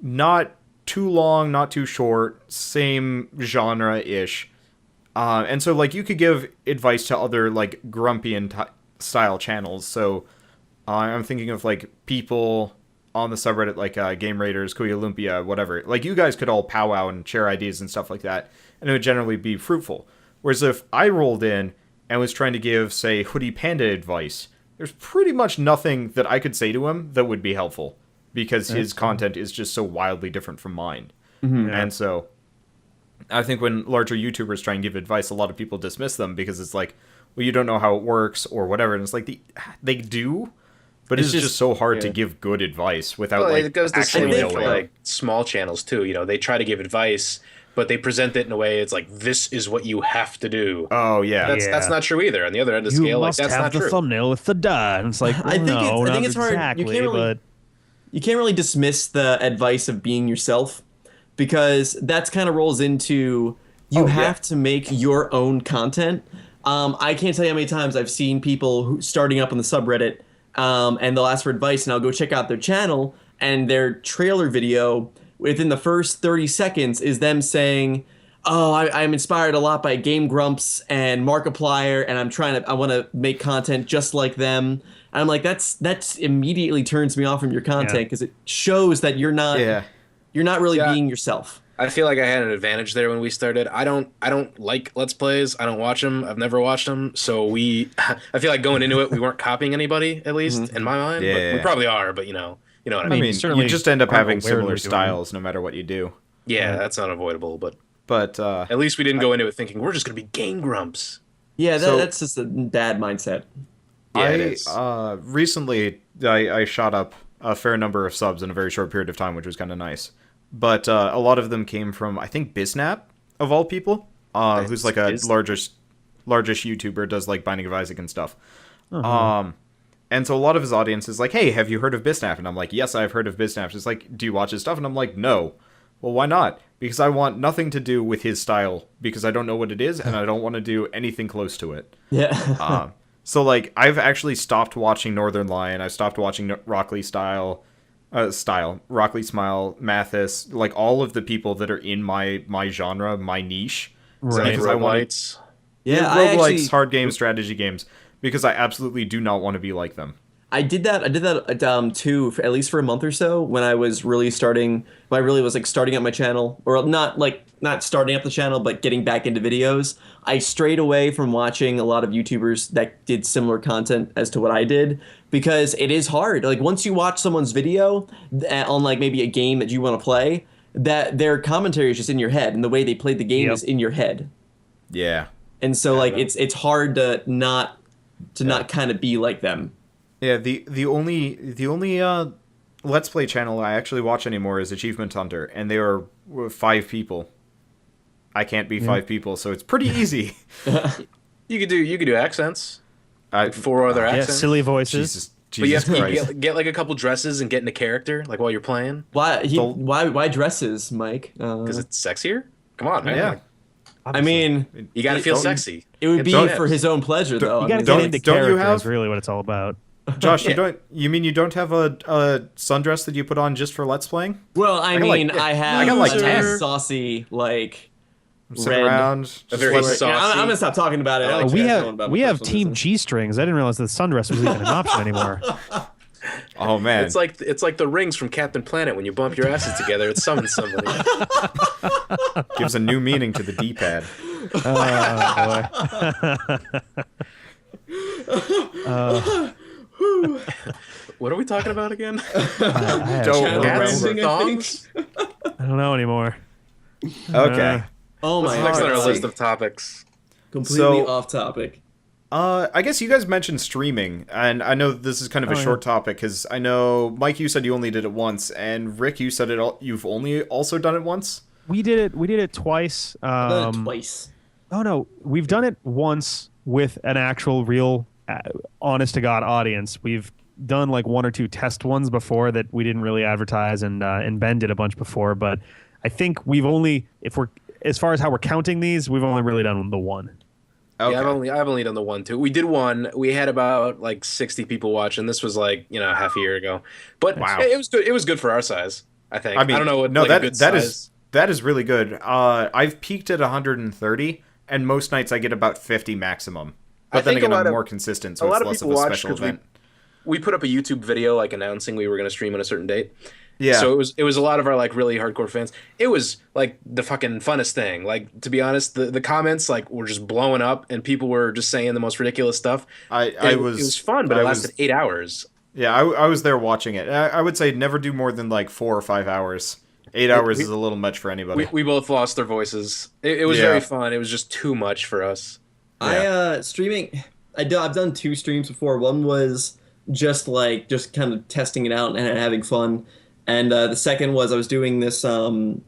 not too long, not too short, same genre-ish. And so, like, you could give advice to other, like, Grumpian-style channels. So, I'm thinking of, like, people on the subreddit, like, Game Raiders, Kuya Lumpia, whatever. Like, you guys could all powwow and share ideas and stuff like that, and it would generally be fruitful. Whereas if I rolled in and was trying to give, say, Hoodie Panda advice, there's pretty much nothing that I could say to him that would be helpful, because his content is just so wildly different from mine. And so I think when larger YouTubers try and give advice, a lot of people dismiss them because it's like, well, you don't know how it works or whatever. And it's like, they do, but it's just so hard to give good advice without like it goes the same actually way for like small channels too. You know, they try to give advice, but they present it in a way it's like, this is what you have to do. Oh yeah, that's not true either. On the other end of the scale, like that's not true. You must have the thumbnail with the dot. And it's like, well, I think it's hard. Exactly, you can't really dismiss the advice of being yourself, because that's kind of rolls into you have to make your own content. I can't tell you how many times I've seen people starting up on the subreddit, and they'll ask for advice, and I'll go check out their channel, and their trailer video within the first 30 seconds is them saying, oh, I'm inspired a lot by Game Grumps and Markiplier, and I want to make content just like them. And I'm like, that's immediately turns me off from your content, because it shows that you're not really being yourself. I feel like I had an advantage there when we started. I don't like Let's Plays. I don't watch them. I've never watched them. So I feel like going into it, we weren't copying anybody, at least in my mind. But we probably are, but you know what I mean. You just end up having similar styles no matter what you do. Yeah, that's unavoidable. But at least we didn't go into it thinking we're just going to be Game Grumps. Yeah, that's just a bad mindset. Yeah, it is. Recently, I shot up a fair number of subs in a very short period of time, which was kind of nice. But a lot of them came from, I think, Biznap, of all people, who's like a largest YouTuber, does like Binding of Isaac and stuff. And so a lot of his audience is like, hey, have you heard of Biznap? And I'm like, yes, I've heard of Biznap. It's like, do you watch his stuff? And I'm like, no. Well, why not? Because I want nothing to do with his style, because I don't know what it is, and I don't want to do anything close to it. Yeah. So, like, I've actually stopped watching Northern Lion. I stopped watching Rockley Rockley Smile, Mathis, like, all of the people that are in my genre, my niche. Right. Because roguelites. Roguelites, hard games, strategy games, because I absolutely do not want to be like them. I did that too, at least for a month or so, when I was really starting. When I really was like starting up my channel, or not starting up the channel, but getting back into videos. I strayed away from watching a lot of YouTubers that did similar content as to what I did, because it is hard. Like, once you watch someone's video on like maybe a game that you want to play, that their commentary is just in your head, and the way they played the game is in your head. Yeah. And so like it's hard to not kind of be like them. Yeah, the only Let's Play channel I actually watch anymore is Achievement Hunter, and they are 5 people. I can't be 5 people, so it's pretty easy. You could do accents. 4 other accents. Yeah, silly voices. Jesus but you have to get like a couple dresses and get into character, like while you're playing. Why dresses, Mike? Because it's sexier. Come on, man. Yeah. I mean, You got to feel sexy. it would be Don't- for his own pleasure, though. You got to don't- get into don't you character have- is really what it's all about. Josh, you don't have a sundress that you put on just for Let's Playing? Well, I got mean, like- I have I got like a 10. saucy, like, Sit red. around. A just very like- saucy. I'm gonna stop talking about it. I like we chat have going about we my have personal Team business. G strings. I didn't realize the sundress was even an option anymore. Oh man. It's like the rings from Captain Planet. When you bump your asses together, it summons somebody. Gives a new meaning to the D-pad. What are we talking about again? I Don't Channel know. branding, I think. Thongs? don't know anymore. Okay. Oh my Next on our god. list of topics. Completely So- off topic. I guess you guys mentioned streaming, and I know this is kind of a short topic because I know Mike, you said you only did it once, and Rick, you said you've only also done it once. We did it twice. I've done it twice. Oh no, we've done it once with an actual real, honest to God audience. We've done like one or two test ones before that we didn't really advertise, and Ben did a bunch before. But I think we've only, as far as how we're counting these, we've only really done the one. Okay. Yeah, I've only done the one too. We did one. We had about like 60 people watching. This was like half a year ago, but Wow. it was good. It was good for our size. I think. I mean, I don't know what no, like, a good size. that is really good. I've peaked at 130, and most nights I get about 50 maximum. I But then think again, a lot I'm of- more consistent, a so lot it's of less of people a watch special 'cause event. We put up a YouTube video like announcing we were going to stream on a certain date. Yeah. So it was a lot of our like really hardcore fans. It was like the fucking funnest thing. Like, to be honest, the comments like were just blowing up and people were just saying the most ridiculous stuff. It was fun, but it lasted 8 hours. Yeah, I was there watching it. I would say never do more than like 4 or 5 hours. 8 hours is a little much for anybody. We both lost our voices. It was Yeah. very fun. It was just too much for us. Streaming. I've done 2 streams before. One was just kind of testing it out and having fun, and the second was I was doing this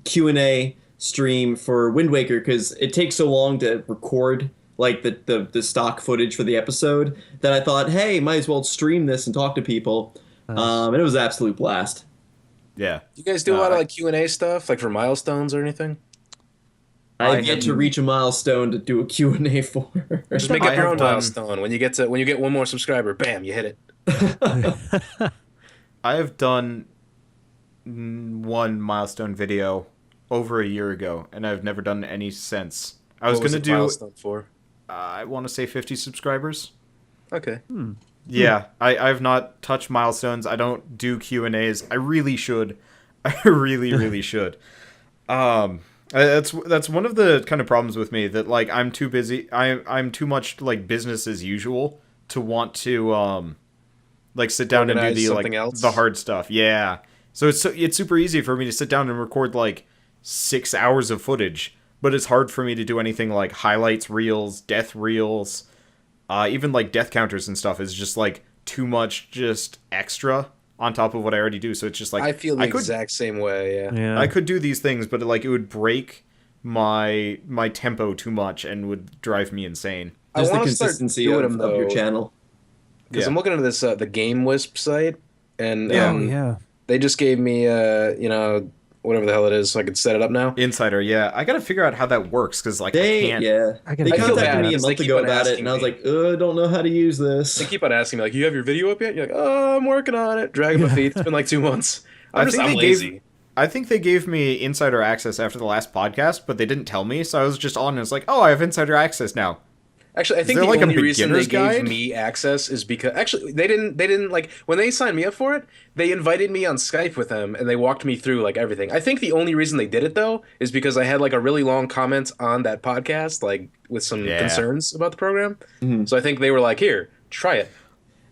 Q&A stream for Wind Waker because it takes so long to record like the stock footage for the episode that I thought, hey, might as well stream this and talk to people. And it was an absolute blast. Yeah. You guys do a lot of like Q&A stuff, like for milestones or anything? I've yet to reach a milestone to do a Q&A for. Just make I up your have own done- milestone. When you get one more subscriber, bam, you hit it. I have done one milestone video over a year ago, and I've never done any since. I was What going to it do, milestone for? I want to say 50 subscribers. Okay. Yeah, I've not touched milestones. I don't do Q&As. I really should. I really, really should. That's one of the kind of problems with me, that like I'm too busy. I'm too much like business as usual to want to like sit down and do Organize the something like else? the hard stuff. Yeah. So it's super easy for me to sit down and record like 6 hours of footage, but it's hard for me to do anything like highlights reels, death reels, even like death counters and stuff is just like too much just extra on top of what I already do. So it's just like I feel the exact same way, yeah. Yeah. I could do these things, but like it would break my tempo too much and would drive me insane. Just the wanna start consistency doing of them, your though. channel. Because Yeah. I'm looking into this the Game Wisp site, and Yeah. Oh yeah. they just gave me whatever the hell it is, so I could set it up now. Insider, yeah. I gotta figure out how that works, because like I They can't. I they feel contacted bad me a because they month keep ago on about it, asking and I was me. like, I don't know how to use this. They keep on asking me like, "You have your video up yet?" You're like, "Oh, I'm working on it." Dragging my feet. It's been like 2 months. I'm lazy. I think they gave me insider access after the last podcast, but they didn't tell me, so I was just on and it's like, oh, I have insider access now. Actually, I think there the like a only reason they beginner's guide? gave me access is because actually they didn't like when they signed me up for it. They invited me on Skype with them and they walked me through like everything. I think the only reason they did it though is because I had like a really long comment on that podcast, like with some concerns about the program. Mm-hmm. So I think they were like, "Here, try it."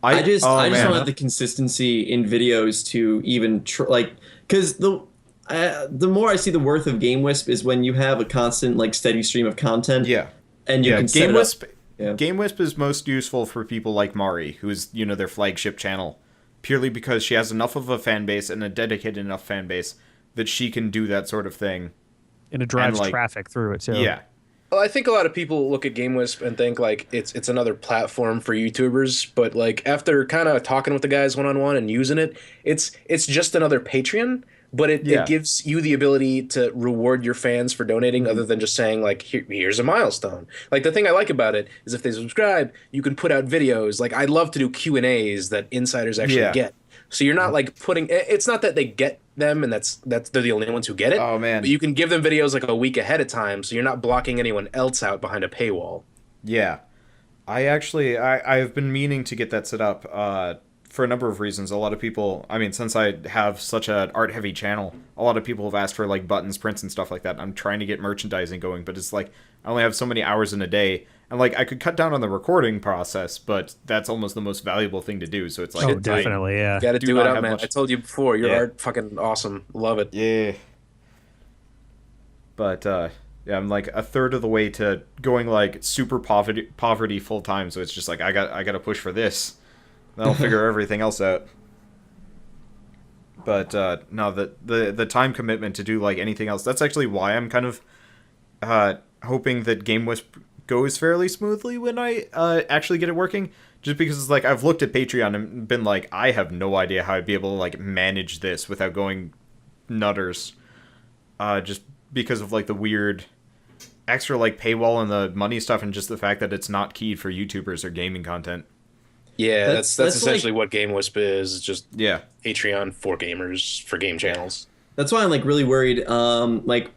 I just don't man. have the consistency in videos to even because the more I see the worth of Game Wisp is when you have a constant like steady stream of content. Yeah. and you Yeah, can set Game it up. Wisp. Yeah. Game Wisp is most useful for people like Mari, who is their flagship channel, purely because she has enough of a fan base and a dedicated enough fan base that she can do that sort of thing. And it drives like- traffic through it too. Yeah. Well, I think a lot of people look at Game Wisp and think like it's another platform for YouTubers, but like after kind of talking with the guys one on one and using it, it's just another Patreon. but Yeah. it gives you the ability to reward your fans for donating other than just saying like here's a milestone. Like the thing I like about it is if they subscribe, you can put out videos. Like I love to do Q&As that insiders actually Yeah. get. So you're not like putting it's not that they get them and that's they're the only ones who get it. Oh, man. But you can give them videos like a week ahead of time so you're not blocking anyone else out behind a paywall. Yeah. I've been meaning to get that set up for a number of reasons. A lot of people, I mean, since I have such an art heavy channel, a lot of people have asked for like buttons, prints, and stuff like that. I'm trying to get merchandising going, but it's like I only have so many hours in a day, and like I could cut down on the recording process, but that's almost the most valuable thing to do. So it's like, Oh, definitely, yeah. You got to do do not it up, have man. much- I told you before, your Yeah. art fucking awesome. Love it. yeah. But yeah, I'm like a third of the way to going like super poverty full time. So it's just like I got to push for this. That'll figure everything else out. But no, the time commitment to do like anything else. That's actually why I'm kind of hoping that GameWisp goes fairly smoothly when I actually get it working. Just because it's like I've looked at Patreon and been like, I have no idea how I'd be able to like manage this without going nutters. Just because of like the weird extra like paywall and the money stuff, and just the fact that it's not keyed for YouTubers or gaming content. Yeah, that's That's essentially what GameWisp is. It's just Yeah. Patreon for gamers, for game channels. That's why I'm like really worried. Like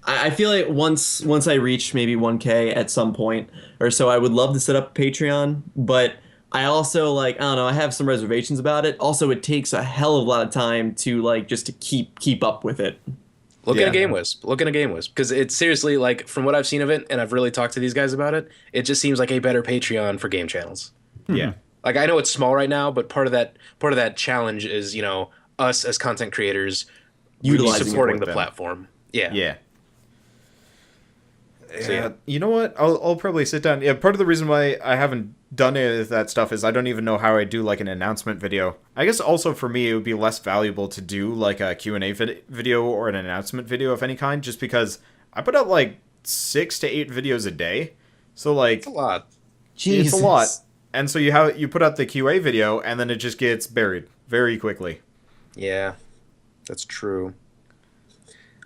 I feel like once I reach maybe 1K at some point or so, I would love to set up Patreon, but I also like, I don't know, I have some reservations about it. Also, it takes a hell of a lot of time to like just to keep up with it. Look Yeah. at a GameWisp. Look at a GameWisp. Because it's seriously, like, from what I've seen of it, and I've really talked to these guys about it, it just seems like a better Patreon for game channels. Yeah. Like, I know it's small right now, but part of that challenge is, you know, us as content creators really Utilizing it supporting for the them. platform. Yeah. Yeah. So, Yeah, yeah. you know what? I'll probably sit down. Yeah, part of the reason why I haven't done any of that stuff is I don't even know how I do like an announcement video. I guess also for me it would be less valuable to do like a Q&A video or an announcement video of any kind, just because I put out like 6 to 8 videos a day. So like It's a lot. it's a lot. And so you put out the QA video and then it just gets buried very quickly. Yeah, that's true.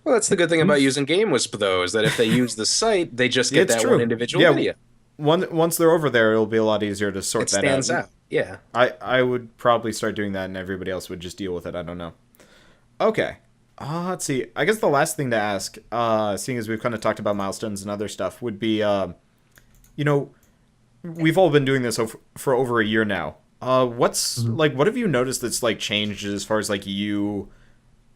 Well, that's the good thing about using GameWisp, though, is that if they use the site, they just get It's that true. one individual Yeah, video. Once they're over there, it'll be a lot easier to sort It that stands out. out. Yeah. I would probably start doing that, and everybody else would just deal with it. I don't know. Okay. Let's see. I guess the last thing to ask, seeing as we've kind of talked about milestones and other stuff, would be, you know, we've all been doing this for over a year now. What's like, what have you noticed that's like changed as far as like you,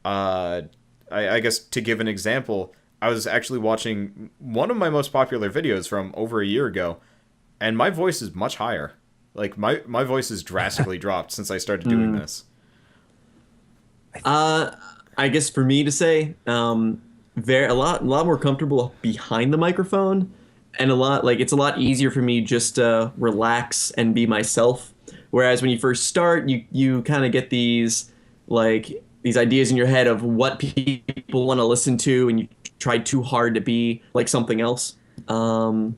I guess to give an example, I was actually watching one of my most popular videos from over a year ago, and my voice is much higher. Like my voice has drastically dropped since I started doing this. I guess for me to say, a lot more comfortable behind the microphone, and it's a lot easier for me just to relax and be myself. Whereas when you first start, you kind of get these ideas in your head of what people want to listen to, and you try too hard to be like something else. So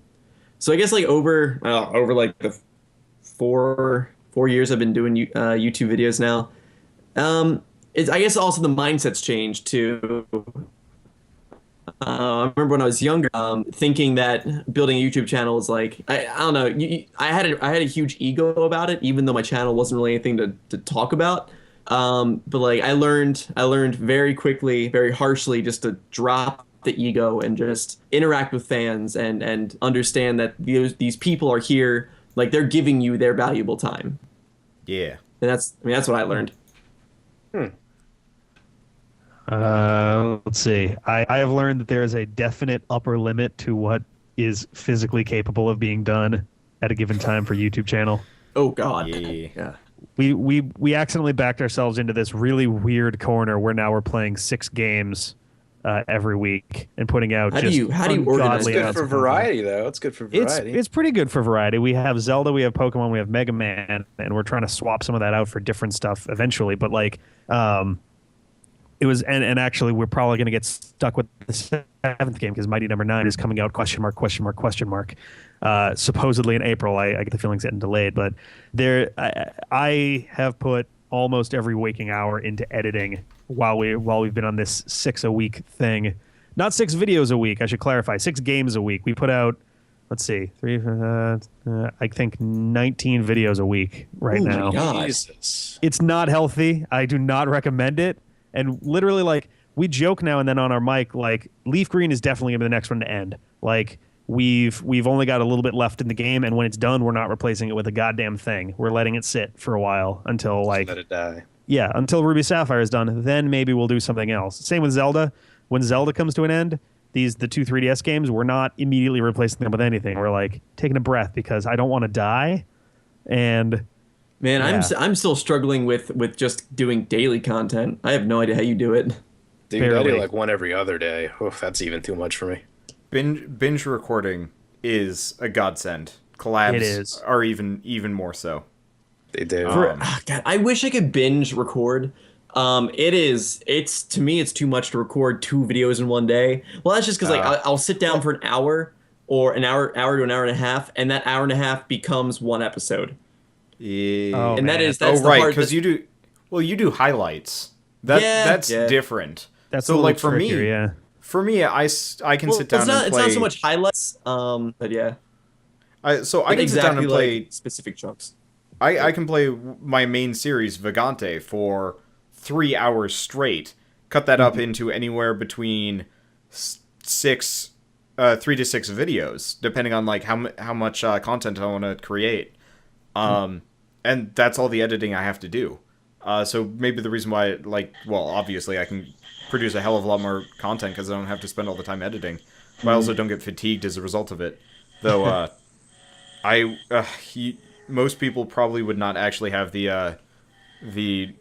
I guess like over like the 4 years I've been doing YouTube videos now. I guess also the mindset's changed too. I remember when I was younger, thinking that building a YouTube channel is like, I don't know. I had a huge ego about it, even though my channel wasn't really anything to talk about. But like I learned very quickly, very harshly, just to drop the ego and just interact with fans and understand that these people are here, like they're giving you their valuable time. Yeah. And that's what I learned. Let's see. I have learned that there is a definite upper limit to what is physically capable of being done at a given time for YouTube channel. Oh God. Yeah. We accidentally backed ourselves into this really weird corner where now we're playing 6 games every week and putting out How do you organize It's ungodly good amounts for of content. variety, though. It's good for variety. It's pretty good for variety. We have Zelda, we have Pokemon, we have Mega Man, and we're trying to swap some of that out for different stuff eventually. But like, it was, and actually, we're probably going to get stuck with the 7th game because Mighty Number 9 is coming out ? Supposedly in April. I get the feeling it's getting delayed, but I have put almost every waking hour into editing while we've been on this 6 a week thing. Not 6 videos a week, I should clarify. 6 games a week. We put out, let's see, I think 19 videos a week right now. Jesus. It's not healthy. I do not recommend it. And literally, like, we joke now and then on our mic, like, Leaf Green is definitely going to be the next one to end. Like, we've only got a little bit left in the game, and when it's done, we're not replacing it with a goddamn thing. We're letting it sit for a while until, like... Let it die. Yeah, until Ruby Sapphire is done. Then maybe we'll do something else. Same with Zelda. When Zelda comes to an end, the 2 3DS games, we're not immediately replacing them with anything. We're, like, taking a breath because I don't want to die, and... Man, yeah. I'm still struggling with just doing daily content. I have no idea how you do it. Dude, I do like one every other day. Oof, that's even too much for me. Binge recording is a godsend. Collabs are even more so. They do. God, I wish I could binge record. It's to me it's too much to record 2 videos in one day. Well, that's just because like I'll sit down for an hour or an hour to an hour and a half, and that hour and a half becomes one episode. Yeah. Oh, and that's right, because you do highlights. That's different. That's so like trickier, for me, I can sit down and play. It's not so much highlights, but yeah. I can sit down and play like specific chunks. I can play my main series Vagante for 3 hours straight. Cut that up into anywhere between 3 to 6 videos, depending on like how much content I want to create. And that's all the editing I have to do. So maybe the reason why, obviously I can produce a hell of a lot more content because I don't have to spend all the time editing. But I also don't get fatigued as a result of it. Though, most people probably would not actually have the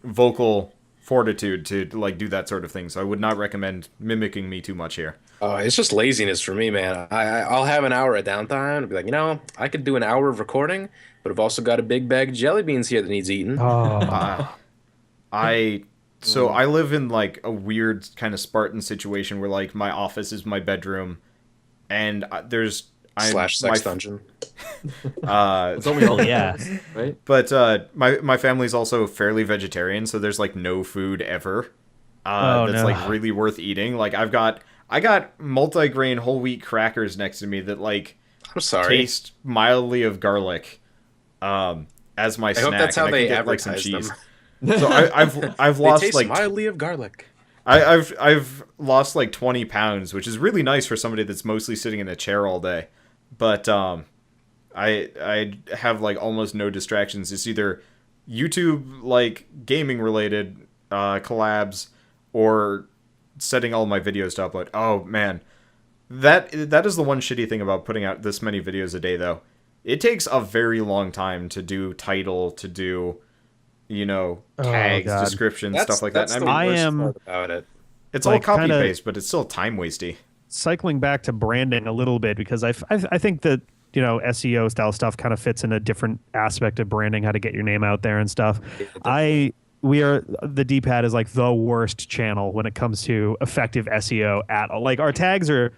vocal fortitude to like do that sort of thing. So I would not recommend mimicking me too much here. It's just laziness for me, man. I'll have an hour of downtime and be like, I could do an hour of recording, but I've also got a big bag of jelly beans here that needs eaten. I live in like a weird kind of Spartan situation where like my office is my bedroom, and there's /sex dungeon. It's only all right? But my family's also fairly vegetarian, so there's like no food ever that's like really worth eating. Like I got multi-grain whole wheat crackers next to me that like taste mildly of garlic as my snack. I hope that's how they advertise like some cheese. Them. So I've lost taste like mildly of garlic. I've lost like 20 pounds, which is really nice for somebody that's mostly sitting in a chair all day. But I have like almost no distractions. It's either YouTube like gaming related collabs or setting all my videos to upload. Oh man, that is the one shitty thing about putting out this many videos a day though. It takes a very long time to do title, to do tags, descriptions, stuff like that. That's the worst part about it. It's like all copy paste, but it's still time wasty. Cycling back to branding a little bit, because I think that SEO style stuff kind of fits in a different aspect of branding, how to get your name out there and stuff. The D-pad is like the worst channel when it comes to effective SEO at all. Like our tags are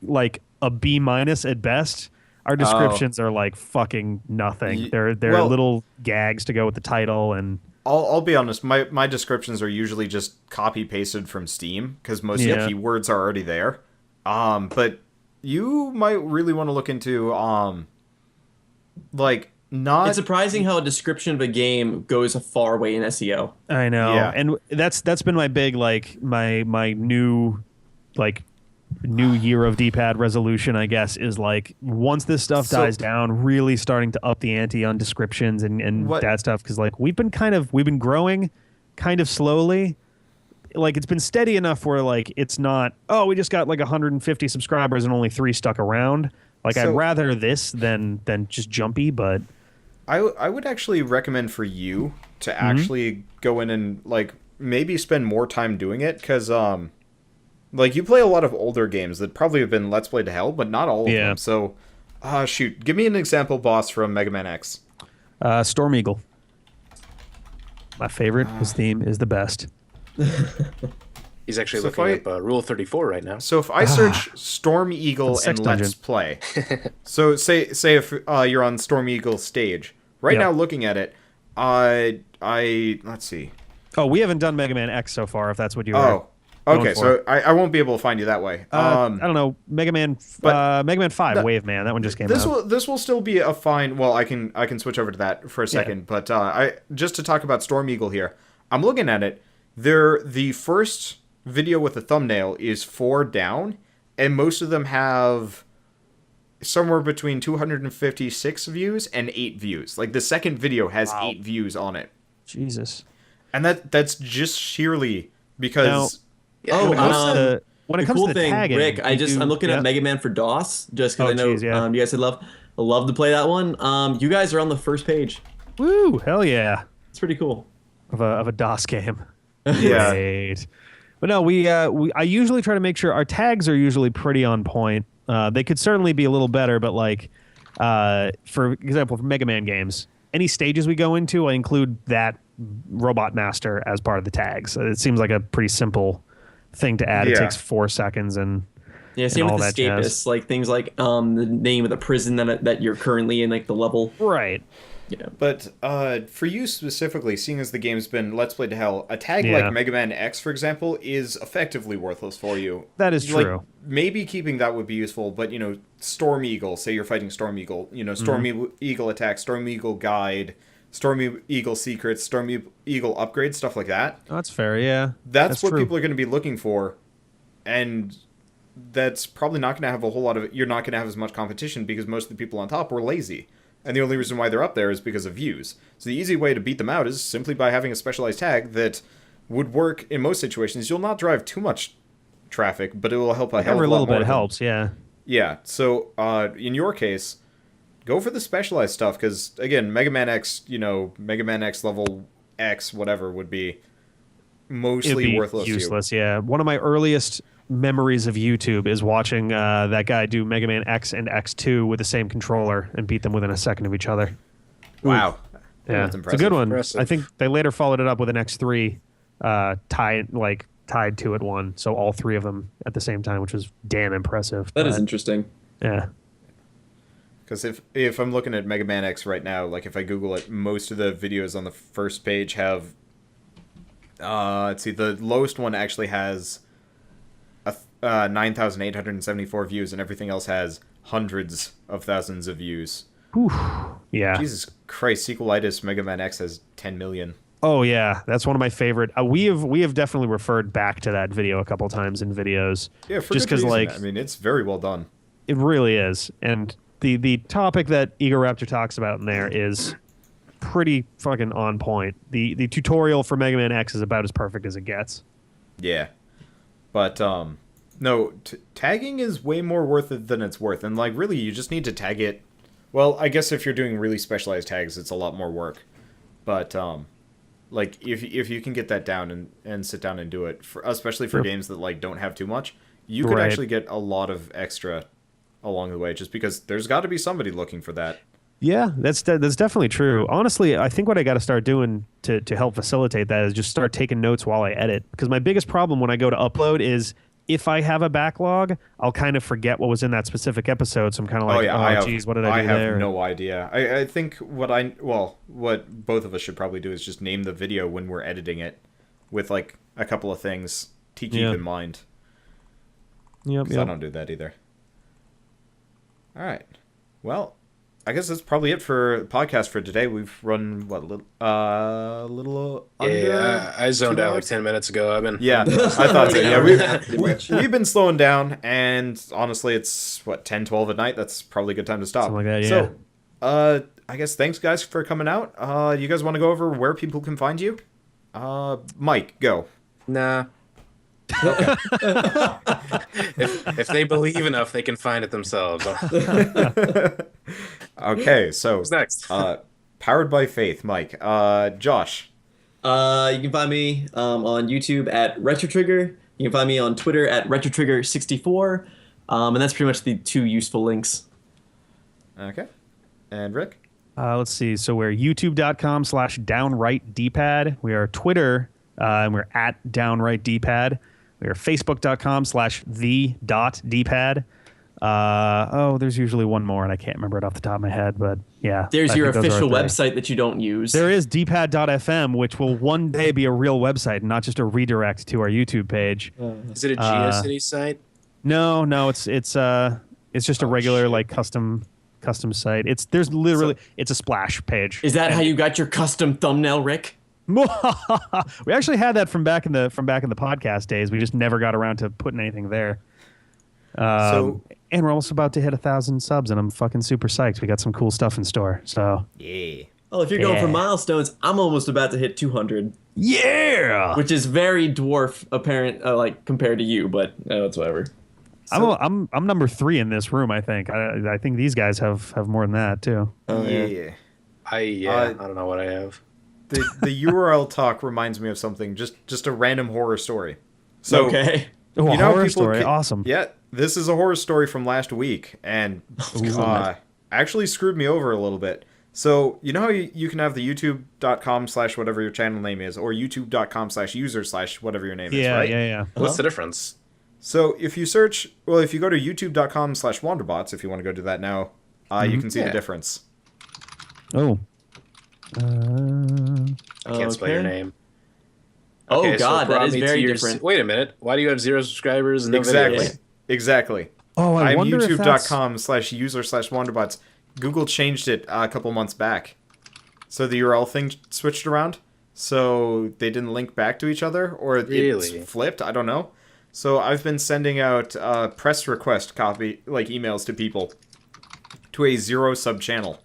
like a B- at best. Our descriptions are like fucking nothing. They're little gags to go with the title, and I'll be honest. My descriptions are usually just copy pasted from Steam because most of the keywords are already there. But you might really want to look into It's surprising how a description of a game goes a far way in SEO. I know, and that's been my big my new year of D-pad resolution, I guess, is like once this stuff dies down, really starting to up the ante on descriptions and that stuff, because like we've been growing kind of slowly. Like it's been steady enough where like it's not we just got like 150 subscribers and only 3 stuck around. Like I'd rather this than just jumpy, but I would actually recommend for you to actually go in and like maybe spend more time doing it, because like, you play a lot of older games that probably have been Let's Play to hell, but not all of them. So, shoot. Give me an example boss from Mega Man X. Storm Eagle. My favorite. His theme is the best. He's actually looking up Rule 34 right now. So if I search Storm Eagle and Let's Play. So say if you're on Storm Eagle stage. Right now, looking at it, let's see. Oh, we haven't done Mega Man X so far. If that's what you were. Okay, so I won't be able to find you that way. I don't know, Mega Man 5, Wave Man. That one just came out. This will still be a fine. Well, I can switch over to that for a second, but I just to talk about Storm Eagle here. I'm looking at it. The first video with the thumbnail is 4 down, and most of them have somewhere between 256 views and 8 views. Like the second video has 8 views on it. Jesus. And that's just sheerly because. When it comes to tagging, Rick, I'm looking at Mega Man for DOS just because I know you guys would love to play that one. You guys are on the first page. Woo! Hell yeah! It's pretty cool. Of a DOS game. Yeah. Great. But no, I usually try to make sure our tags are usually pretty on point. They could certainly be a little better, but like, for example, for Mega Man games, any stages we go into, I include that Robot Master as part of the tags. It seems like a pretty simple thing to add. It takes 4 seconds and same and with all escapists, like things like the name of the prison that you're currently in, like the level. Right. Yeah. But for you specifically, seeing as the game's been Let's Play to hell, a tag like Mega Man X, for example, is effectively worthless for you. That is true. Like, maybe keeping that would be useful, but Storm Eagle, say you're fighting Storm Eagle, Storm Eagle attack, Storm Eagle guide, Storm Eagle secrets, Storm Eagle upgrades, stuff like that. Oh, that's fair, yeah. That's what true. People are going to be looking for, and that's probably not going to have a whole lot of. You're not going to have as much competition because most of the people on top were lazy, and the only reason why they're up there is because of views. So the easy way to beat them out is simply by having a specialized tag that would work in most situations. You'll not drive too much traffic, but it will help a hell of a lot more. Every little bit helps, yeah. Yeah. So in your case, go for the specialized stuff, because, again, Mega Man X, Mega Man X level X, whatever, would be mostly worthless. Useless, yeah. One of my earliest memories of YouTube is watching that guy do Mega Man X and X2 with the same controller and beat them within a second of each other. Wow. Yeah, that's it's a good one. Impressive. I think they later followed it up with an X3 tied to it one, so all 3 of them at the same time, which was damn impressive. That is interesting. Yeah. Because if I'm looking at Mega Man X right now, like if I Google it, most of the videos on the first page have, let's see, the lowest one actually has 9,874 views, and everything else has hundreds of thousands of views. Whew. Yeah. Jesus Christ, Sequelitis Mega Man X has 10 million. Oh yeah, that's one of my favorite. We have definitely referred back to that video a couple times in videos. Yeah, for just good reason. like I mean, it's very well done. It really is, and the topic that Ego Raptor talks about in there is pretty fucking on point. The tutorial for Mega Man X is about as perfect as it gets. Yeah, but no, tagging is way more worth it than it's worth, and like really, you just need to tag it. Well, I guess if you're doing really specialized tags, it's a lot more work, but like if you can get that down and sit down and do it, especially for games that like don't have too much, you could actually get a lot of extra along the way, just because there's got to be somebody looking for that. Yeah, that's definitely true. Honestly, I think what I got to start doing to help facilitate that is just start taking notes while I edit, because my biggest problem when I go to upload is if I have a backlog, I'll kind of forget what was in that specific episode. So I'm kind of like, geez, what did I do there? I have no idea. I think what both of us should probably do is just name the video when we're editing it with like a couple of things to keep in mind. Yep. I don't do that either. All right. Well, I guess that's probably it for podcast for today. We've run a little under. Yeah, I zoned out like 10 minutes ago. I thought so. Yeah, we've been slowing down, and honestly, it's 10, 12 at night. That's probably a good time to stop. Something like that, yeah. So, I guess thanks guys for coming out. You guys want to go over where people can find you? Mike, go. Nah. Okay. if they believe enough, they can find it themselves. Okay, so what's next? Powered by Faith, Mike. Josh. You can find me on YouTube at RetroTrigger. You can find me on Twitter at RetroTrigger64. And that's pretty much the 2 useful links. Okay. And Rick? Let's see. So we're youtube.com/downrightdpad. We are Twitter, and we're at downrightdpad. We are facebook.com/the.dpad. There's usually one more, and I can't remember it off the top of my head, but yeah. There's I your think those are official three. website that you don't use. There is dpad.fm, which will one day be a real website and not just a redirect to our YouTube page. Is it a GeoCities site? No, it's just a regular like custom site. It's a splash page. Is that how you got your custom thumbnail, Rick? We actually had that from back in the podcast days. We just never got around to putting anything there. And we're almost about to hit 1,000 subs, and I'm fucking super psyched. We got some cool stuff in store. So Yeah. Oh, if you're going for milestones, I'm almost about to hit 200. yeah, Which is very dwarf apparent, like compared to you, but it's whatever. I'm number 3 in this room. I think. I think these guys have more than that too. Oh, Yeah. I don't know what I have. The URL talk reminds me of something. Just a random horror story. So Okay. Oh, a you know how horror people story. can- Awesome. Yeah, this is a horror story from last week, and actually screwed me over a little bit. So, you know how you can have the youtube.com/whatever your channel name is, or youtube.com/user/whatever your name is, right? Yeah. What's the difference? So, if you go to youtube.com/wanderbots, if you want to go do that now, you can see the difference. Oh. I can't spell your Okay. name. Oh Okay, so God, that brought is me to very your- different. Wait a minute. Why do you have 0 subscribers and no Exactly. videos? Exactly. Oh, I I'm wonder if that's... youtube.com/user/wanderbots. Google changed it a couple months back. So the URL thing switched around. So they didn't link back to each other, or Really? it's flipped. I don't know. So I've been sending out press request emails to people to a 0 sub channel.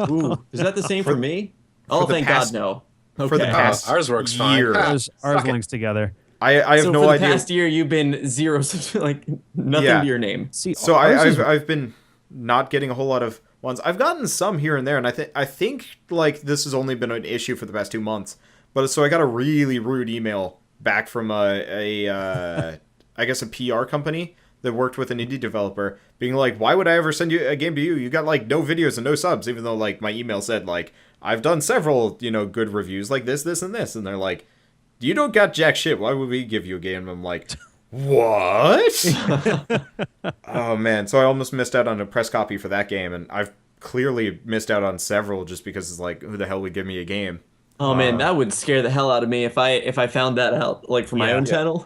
Ooh, is that the same for me? Oh, the thank past- God, no. For the Okay. past Ours works fine. year. Ours links together. I have So no for the idea. past year, you've been 0, like nothing Yeah. to your name. See, So ours is- I've been not getting a whole lot of ones. I've gotten some here and there, and I think like this has only been an issue for the past 2 months. But so I got a really rude email back from I guess a PR company that worked with an indie developer, being like, "Why would I ever send you a game to you? You got like no videos and no subs." Even though like my email said like I've done several good reviews like this, and this, and they're like, "You don't got jack shit. Why would we give you a game?" And I'm like, what? Oh man, so I almost missed out on a press copy for that game, and I've clearly missed out on several just because it's like, who the hell would give me a game? Oh man, that would scare the hell out of me if I found that out, like for my own channel.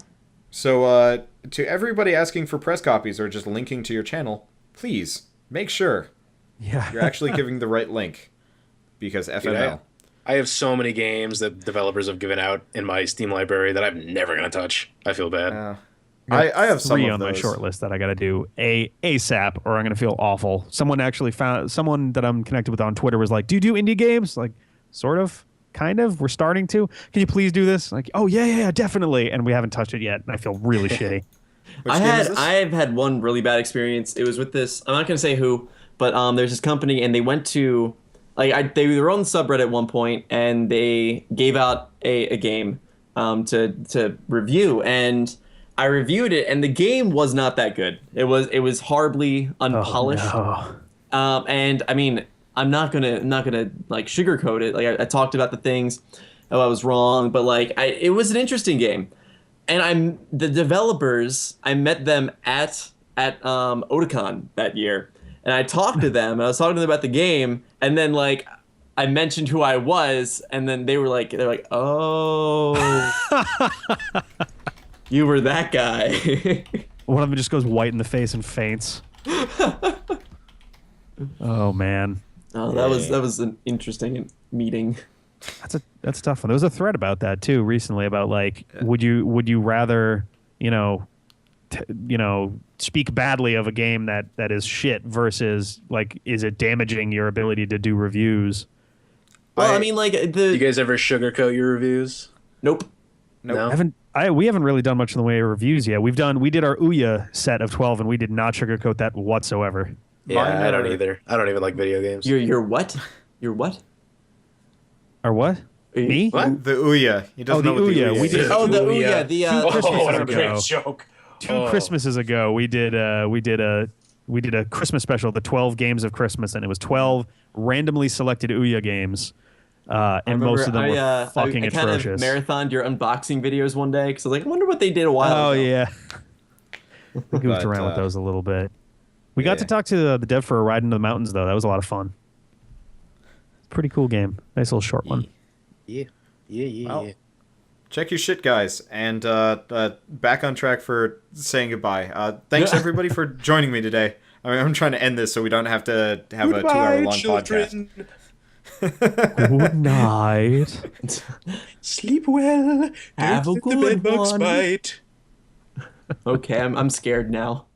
So to everybody asking for press copies or just linking to your channel, please make sure you're actually giving the right link, because FML. I have so many games that developers have given out in my Steam library that I'm never going to touch. I feel bad. I have some 3 of on my those. short list that I got to do ASAP, or I'm going to feel awful. Someone that I'm connected with on Twitter was like, "Do you do indie games?" Like, sort of, kind of. We're starting to. Can you please do this? Like, oh yeah, definitely. And we haven't touched it yet, and I feel really shitty. Which game is this? I've had one really bad experience. It was with this. I'm not gonna say who, but there's this company, and they went to they were on the subreddit at one point, and they gave out a game to review, and I reviewed it, and the game was not that good. It was horribly unpolished. Oh, no. And I mean, I'm not gonna like sugarcoat it. Like I talked about the things I was wrong, but like it was an interesting game. And the developers, I met them at Otakon that year, and I talked to them, and I was talking to them about the game, and then like I mentioned who I was, and then they're like, "Oh, you were that guy." One of them just goes white in the face and faints. Oh man. Oh, that was an interesting meeting. That's a tough one. There was a thread about that too recently about like, would you rather speak badly of a game that is shit versus like, is it damaging your ability to do reviews? Well, I mean, like You guys ever sugarcoat your reviews? nope. No. We haven't really done much in the way of reviews yet. We did our Ouya set of 12, and we did not sugarcoat that whatsoever. Yeah, Mine I don't are- either. I don't even like video games. You're what? You're what? Or what? Me? What? The Ouya. He doesn't Oh, know the what the Ouya. Ouya We is. did- Oh, the Ouya. Ouya, the Christmas what a ago. great joke. Two Christmases ago, we did a Christmas special, the 12 games of Christmas, and it was 12 randomly selected Ouya games, and most of them were fucking I kind of atrocious. marathoned your unboxing videos one day because I was like, I wonder what they did a while Oh ago. yeah, we goofed But, around with those a little bit. We got to talk to the dev for a ride into the mountains, though. That was a lot of fun. Pretty cool game. Nice little short one. Yeah. Well, check your shit, guys, and back on track for saying goodbye. Thanks everybody for joining me today. I mean, I'm trying to end this so we don't have to have a 2-hour-long podcast. Good night. Sleep well. Have a Don't let good the bedbugs one. bite. Okay, I'm scared now.